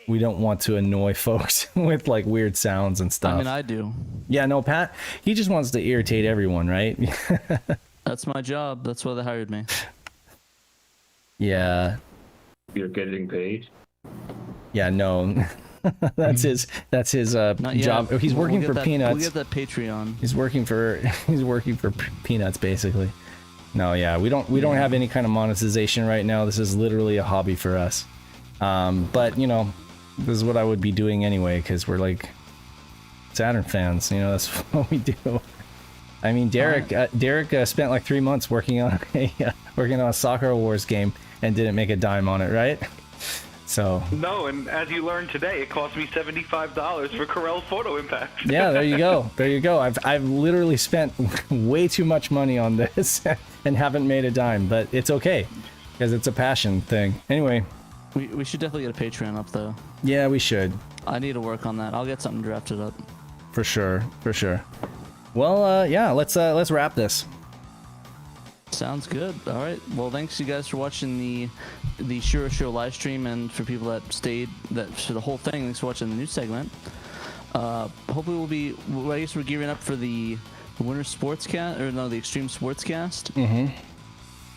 want to annoy folks with like weird sounds and stuff. I mean, I do. Yeah, no, Pat, he just wants to irritate everyone, right? That's my job. That's why they hired me. Yeah. You're getting paid? Yeah, no. that's his job. He's working for peanuts. We'll get that Patreon. He's working for peanuts basically. No, yeah, we don't have any kind of monetization right now. This is literally a hobby for us. But you know, this is what I would be doing anyway because we're like Saturn fans. You know, that's what we do. I mean, Derek spent like 3 months working on a Soccer Wars game and didn't make a dime on it, right? So no, and as you learned today, it cost me $75 for Corel's Photo Impact. Yeah, there you go. There you go. I've literally spent way too much money on this and haven't made a dime, but it's okay because it's a passion thing. Anyway, we should definitely get a Patreon up though. Yeah, we should. I need to work on that. I'll get something drafted up. For sure. Well, yeah, let's wrap this. Sounds good. All right. Well, thanks you guys for watching the SHIRO Show live stream, and for people that stayed for the whole thing, thanks for watching the news segment. Hopefully I guess we're gearing up for the Winter Sportscast, or no, the Extreme Sportscast. Mm-hmm.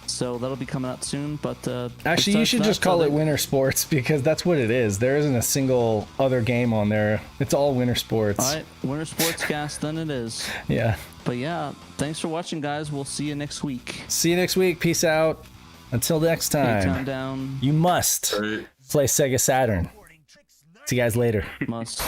So that'll be coming out soon, but actually you should just call it Winter Sports because that's what it is. There isn't a single other game on there. It's all Winter Sports. All right, Winter Sportscast then it is. Yeah. But yeah, thanks for watching, guys. We'll see you next week. See you next week. Peace out. Until next time. Down. You must play SEGA Saturn. See you guys later. Must.